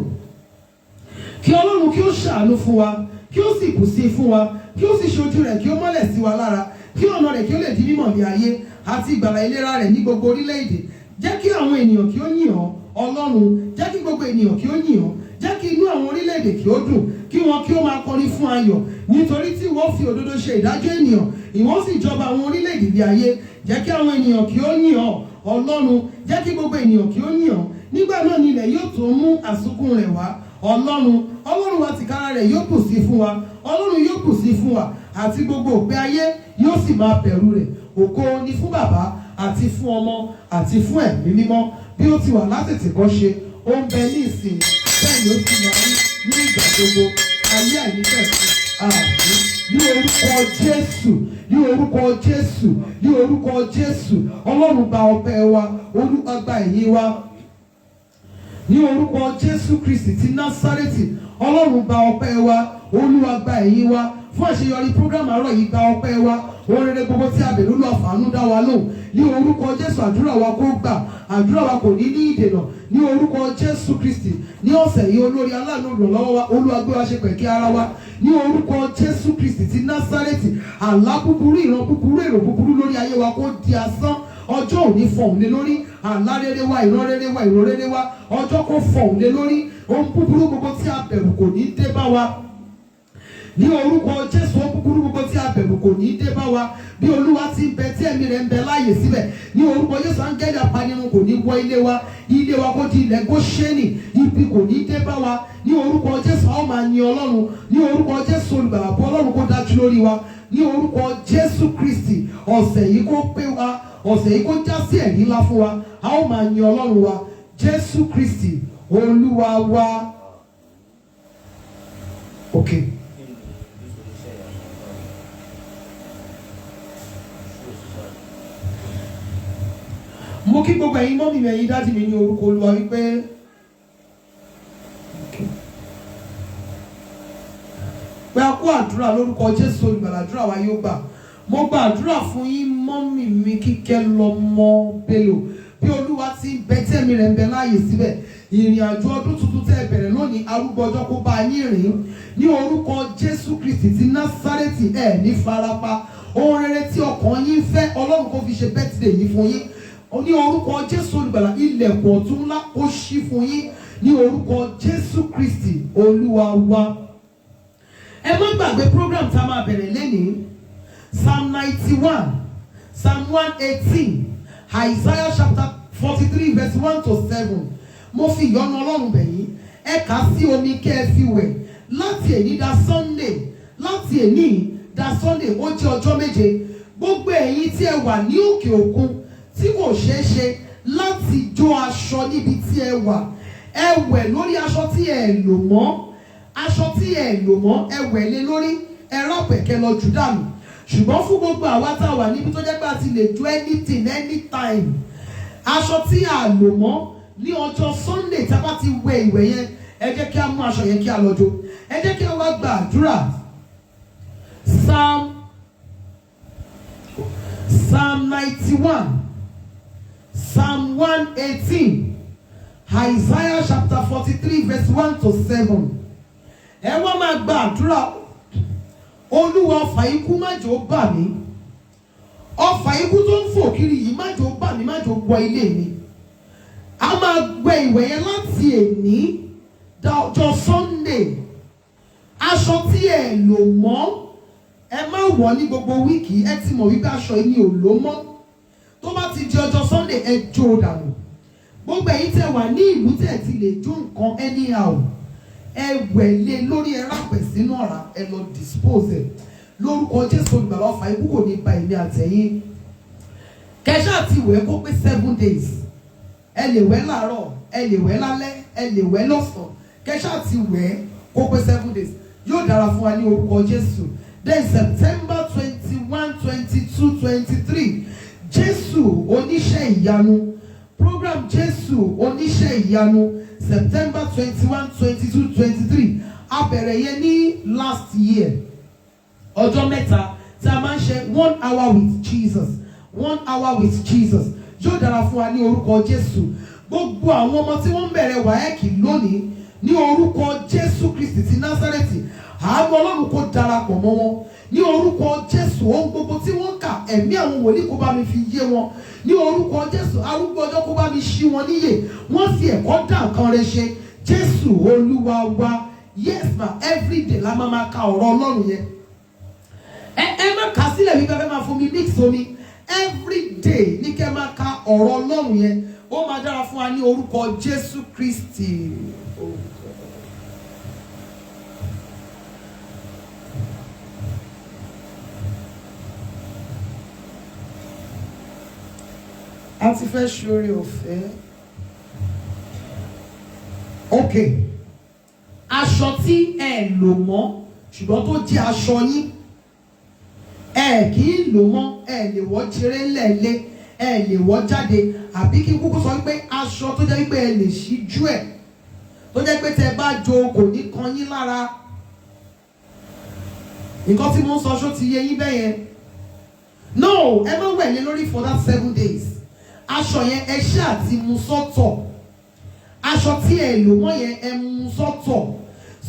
Kí Ọlọ́run kí ó ṣàánú fún wa, kí ó sì bù sí fún wa, kí ó sì ṣojú rẹ̀ kí ó mọ́lẹ̀ sí wa lára, kí ọ̀nà rẹ̀ kí ó lè di mímọ̀ ní ayé àti ìgbàlà ìlera rẹ̀ ní gbogbo orílẹ̀-èdè. Jẹ́ kí àwọn ènìyàn kí ó yìn ọ́ Ọlọ́run, jẹ́ kí gbogbo ènìyàn kí ó yìn ọ́, jẹ́ kí inú àwọn orílẹ̀-èdè kí ó dùn, kí wọn kí ó máa kọrin fún ayọ̀, nítorí tí ìwọ fi òdodo ṣe ìdájọ́ ènìyàn, ìwọ sì jọba àwọn orílẹ̀-èdè ní ayé. Jẹ́ kí àwọn ènìyàn kí ó yìn ọ́ Ọlọ́run, jẹ́ kí gbogbo ènìyàn kí ó yìn ọ́. Nígbà náà ni ilẹ̀ yóò tó mú àsùnkún rẹ̀ wá. Ọlọ́run wa tìkára rẹ̀ yóò bù sí fún wa, Ọlọ́run yóò bù sí fún wa, àti gbogbo òpin ayé yóò sì máa bẹ̀rù rẹ̀. Ògo ni fún Bàbá àti fún Ọmọ àti fún Ẹ̀mí Mímọ́, bí ó ti wà látètèkọ́ṣe, ó ń bẹ ní ìsìn, bẹ́ẹ̀ ni ó sì máa rí ní ìgbà gbogbo, ayé àìnípẹ̀kun. Àmín. Ní orúkọ Jésù, ní orúkọ Jésù, ní orúkọ Jésù, Ọlọ́run gba ọpẹ́ wa, Olúwa gba ìyìn wa. Ní orúkọ Jésù Kristi ti Násárẹ́tì, Ọlọ́run gba ọpẹ́ wa, Olúwa gba ìyìn wa. Fún àṣeyọrí prógrámù àárọ̀ yìí gba ọpẹ́ wa. Ohun rere gbogbo tí a bèrè Olúwa fàánú dá wa lóhùn. Ní orúkọ Jésù àdúrà wa kó gbà, àdúrà wa kò ní ìdènà. Ní orúkọ Jésù Kristi, ní ọ̀sẹ̀ yìí olórí aláàánú olùrànlọ́wọ́ wa, Olúwa gbé wa ṣe pẹ̀kí ara wa. Ní orúkọ Jésù Kristi ti Násárẹ́tì, àlá búburú, ìran búburú, èrò búburú lórí ayé wa kó di asán. Ọjọ́ òní fọ̀hún lé lórí, àlá rere wa, ìran rere wa, ìró rere wa, ọjọ́ kó fọ̀hún lé lórí. Ohun búburú gbogbo tí a bẹ̀rù kò ní dé bá wa. Ní orúkọ Jésù, ohun búburú gbogbo tí a bẹ̀rù kò ní dé bá wa. Bí Olúwa ti ń bẹ tí ẹ̀mí rẹ̀ ń bẹ láàyè síbẹ̀, ní orúkọ Jésù áńgẹ́lì apanirun kò ní wọ ilé wa kó di ilẹ̀ Góṣẹ́nì, ibi kò ní dé bá wa. Ní orúkọ Jésù a ó máa yin Ọlọ́run, ní orúkọ Jésù olùgbàlà bọ́ Ọlọ́run kó dájú lórí wa. Ní orúkọ Jésù Kristi, ọ̀sẹ̀ yìí kó pé wa, ọ̀sẹ̀ yìí kó já sí ẹ̀rí ńlá fún wa, a ó máa yin Ọlọ́run wa. Jésù Kristi Olúwa wa. Okay. Mo kí gbogbo ẹ̀yin mọ́mì mi, ẹ̀yin dáàdì mi ní orúkọ Olúwa wípé pé a kú àdúrà lórúkọ Jésù olùgbàlà, àdúrà wa yóò gbà. Mo gba àdúrà fún yín mọ́mì mi Kíkẹ́ lọ́mọ Bello, bí Olúwa ti ń bẹ tẹ́mi rẹ̀ ń bẹ láàyè síbẹ̀. Ìrìn àjò ọdún tuntun tẹ́ ẹ bẹ̀rẹ̀ lónìí, arúgbó ọjọ́ kó bá yín rìn. Ní orúkọ Jésù Kristi ti Násárẹ́tì, ẹ̀ ní farapa. Ohun rere tí ọkàn yín fẹ́, Ọlọ́run kó fi ṣe birthday yín fún yín. Ní orúkọ Jésù olùgbàlà, ilẹ̀kùn ọ̀tun ńlá ó ṣí fún yín. Ní orúkọ Jésù Kristi Olúwa wa. Ẹ má gbàgbé program tá a máa bẹ̀rẹ̀ lénìí. Psalm 91, Psalm 118, Isaiah chapter 43 verse 1 to 7. Mo fi ìyọ́nú Ọlọ́run bẹ̀ yín, ẹ kà á sí omi kẹ́ ẹ fi wẹ̀. Láti èní dá Sunday, láti èní dá Sunday, ó jẹ́ ọjọ́ méje. Gbogbo ẹ̀yin tí ẹ wà ní òkè òkun tí kò ṣeé ṣe láti jó aṣọ níbi tí ẹ wà, ẹ wẹ̀ lórí aṣọ tí ẹ lò mọ́, aṣọ tí ẹ lò mọ́ ẹ wẹ̀ lé lórí, ẹ rápẹ̀kẹ́ lọ jù dànù. Ṣùgbọ́n fún gbogbo àwa tá a wà níbi tó jẹ́ pé a ti lè do anything anytime, aṣọ tí a lò mọ́ ní ọjọ́ Sunday tá a bá ti wẹ̀ ìwẹ̀ yẹn, ẹ jẹ́ kí a mú aṣọ yẹn kí a lọ jó. Ẹ jẹ́ kí a wá gba àdúrà. Psalm 91, Psalm 118, Isaiah chapter 43 verse 1 to 7. Ẹ wá máa gba àdúrà. Olúwa ọfà ikú má jò bà mí. Ọfà ikú tó ń fò kiri yìí má jò bà mí, má jò wọ ilé mi. A máa gbẹ ìwẹ̀ yẹn láti èní dá ọjọ́ Sunday. Aṣọ tí ẹ lò mọ́, ẹ má wọ̀ ní gbogbo wíìkì, ẹ ti mọ̀ wípé aṣọ yìí ni ò lò mọ́. Tó bá ti di ọjọ́ Sunday, ẹ jó dànù. Gbogbo ẹ̀yin tẹ́ wà ní ìlú tẹ́ ti lè jó nǹkan anyhow, ẹ wẹ̀ lé lórí, ẹ rápẹ̀ sínú ọ̀rá, ẹ lọ dispose ẹ̀. Lórúkọ Jésù olùgbàlà, ọfà ikú kò ní ba èmi àtẹ̀yìn. Kẹ́ṣà ti wẹ̀ kó pé 7 days. Ẹ lè wẹ̀ láàárọ̀, ẹ lè wẹ̀ lálẹ́, ẹ lè wẹ̀ lọ́sàn-án. Kẹ́ṣà ti wẹ̀ kó pé 7 days. Yóò dára fún wa ní orúkọ Jésù. Then September 21, 22, 23, Jésù oníṣẹ́ ìyanu. Program Jésù oníṣẹ́ ìyanu. September 21, 22, 23. A bẹ̀rẹ̀ yẹn ní last year. Ọjọ́ mẹ́ta tí a máa ń ṣe 1 hour with Jesus. 1 hour with Jesus. Yóò dára fún wa ní orúkọ Jésù. Gbogbo àwọn ọmọ tí wọ́n ń bẹ̀rẹ̀ WAEC lónìí, ní orúkọ Jésù Kristi ti Násárẹ́tì, àánú Ọlọ́run kó darapọ̀ mọ́ wọn. ní orúkọ Jésù ohun gbogbo tí wọ́n kà ẹ̀mí àwọn wòlíì kó bá mi fi yé wọn ní orúkọ Jésù arúgbó ọjọ́ kó bá mi ṣí wọn níyè wọ́n fi ẹ̀kọ́ dá nǹkan rẹ ṣe Jésù Olúwa wa. Yes ma, everyday la máa ka ọ̀rọ̀ Ọlọ́run yẹn ẹ má kà sílẹ̀ wípé ẹ máa fún mi mix omi everyday ní kẹ́ máa ka ọ̀rọ̀ Ọlọ́run yẹn ó máa dára fún wa ní orúkọ Jésù Kristi. a ti fẹ́ ṣe oore ọ̀fẹ́. Okay. Aṣọ tí ẹ lò mọ́ ṣùgbọ́n tó jẹ́ aṣọ yín ẹ kì í lò mọ́ ẹ lè wọ́ tiré lẹ́ẹ̀lẹ́ ẹ lè wọ́ jáde àbí kí kúkú sọ pé aṣọ tó jẹ́ pé ẹ lè ṣíjú ẹ̀ tó jẹ́ pé tẹ bá jo kò ní kan yín lára. Nǹkan tí mo ń sọ ṣó ti yé yín bẹ́ẹ̀ yẹn. No, ẹ má wẹ̀lé lórí for that 7 days. Aṣọ yẹn ẹ ṣáà ti mú sọ́tọ̀. Aṣọ tí ẹ lò mọ́ yẹn ẹ mú sọ́tọ̀.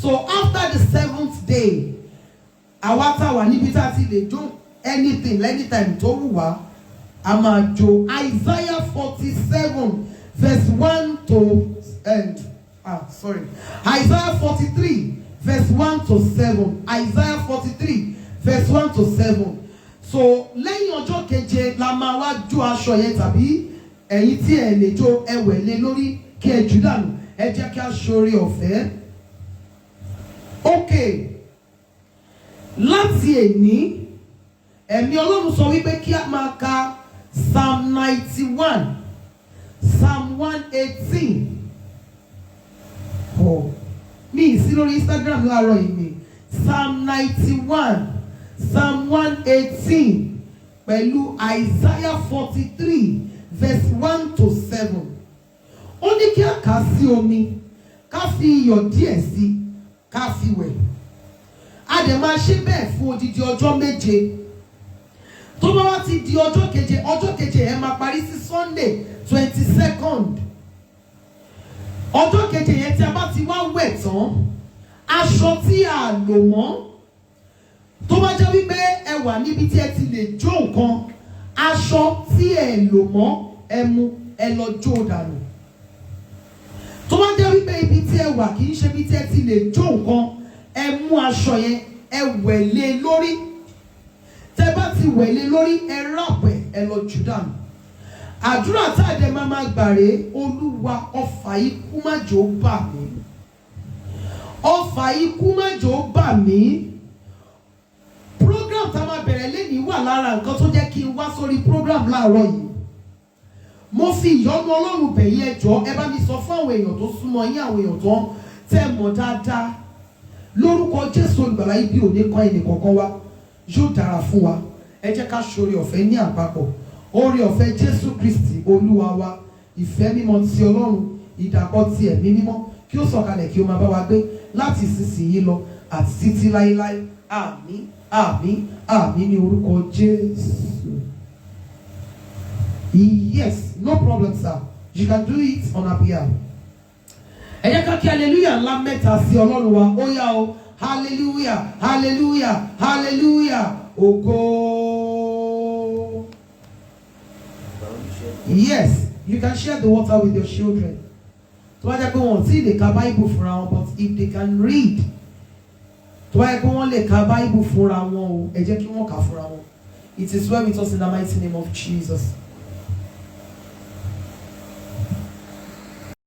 So after the 7th day, àwa tá wà níbi tá a ti lè jó anything anytime tó wù wá, a máa jó Isaiah 47 verse 1 to Isaiah 43 verse 1 to 7. Isaiah 43 verse 1 to 7. So lẹ́yìn ọjọ́ keje la máa wá jó aṣọ yẹn tàbí ẹ̀yin tí ẹ lè jó ẹ wẹ̀lé lórí kí ẹ jù dànù ẹ jẹ́ kí a ṣoore ọ̀fẹ́. Okay, láti èní ẹ̀mí Ọlọ́run sọ wípé kí a máa ka Psalm 91, Psalm 118. Mi sí lórí Instagram láàárọ̀ yìí mi Psalm 91, Psalm 118 pẹ̀lú Isaiah 43 verse 1 to 7. Ó ní kí a kà sí omi ká fi iyọ̀ díẹ̀ sí ká fi wẹ̀. A dẹ̀ máa ṣe bẹ́ẹ̀ fún odidi ọjọ́ méje. Tó bá wá ti di ọjọ́ keje ẹ máa parí sí Sunday 22nd. Ọjọ́ keje yẹn tí a bá ti wá wẹ̀ tán, aṣọ tí a lò mọ́ tó bá jẹ́ wípé ẹ wà níbi tí ẹ ti lè jó nǹkan, aṣọ tí ẹ lò mọ́ ẹ mú ẹ lọ jó dànù. Tó bá jẹ́ wípé ibi tí ẹ wà kì í ṣe ibi tí ẹ ti lè jó nǹkan, ẹ mú aṣọ yẹn ẹ wẹ̀lé lórí. Tẹ́ bá ti wẹ̀lé lórí ẹ rápẹ̀ ẹ lọ jù dànù. Àdúrà tá a dẹ̀ máa gbàrè, Olúwa ọfà ikú má jò bà mí. Ọfà ikú má jò bà mí. Program tá a máa bẹ̀rẹ̀ lẹ́nìí wà lára nǹkan tó jẹ́ kí n wá sórí program láàárọ̀ yìí. Mo fi ìyọ́nú Ọlọ́run bẹ̀ yín ẹ jọ̀ọ́ ẹ bá mi sọ fún àwọn èèyàn tó súnmọ́ yín, àwọn èèyàn tó tẹ́ mọ̀ dáadáa. Lórúkọ Jésù Olùgbàlà ibi òní kan ẹnì kọ̀ọ̀kan wa yóò dára fún wa. Ẹ jẹ́ ká ṣoore ọ̀fẹ́ ní àpapọ̀. Oore ọ̀fẹ́ Jésù Kristi Olúwa wa, ìfẹ́ mímọ́ ti Ọlọ́run, ìdàpọ̀ ti ẹ̀mí mímọ́ kí ó sọ̀kalẹ̀ kí ó máa bá wa gbé láti ìsinsìnyí lọ àti títí láéláé. Àmín, àmín, àmín ní orúkọ Jésù. Yes, no problem, sir. You can do it on our behalf. Ẹ jẹ́ ká kí hallelujah ńlá mẹ́ta sí Ọlọ́run wa. Ó yá o, hallelujah, hallelujah, hallelujah, ògo. Yes, you can share the water with your children. Tó bá jẹ́ pé wọ́n ti lè ka Bible fúnra wọn, but if they can read, tó bá jẹ́ pé wọ́n lè ka Bible fúnra wọn o, ẹ jẹ́ kí wọ́n kà fúnra wọn. It is well with us in the mighty name of Jesus.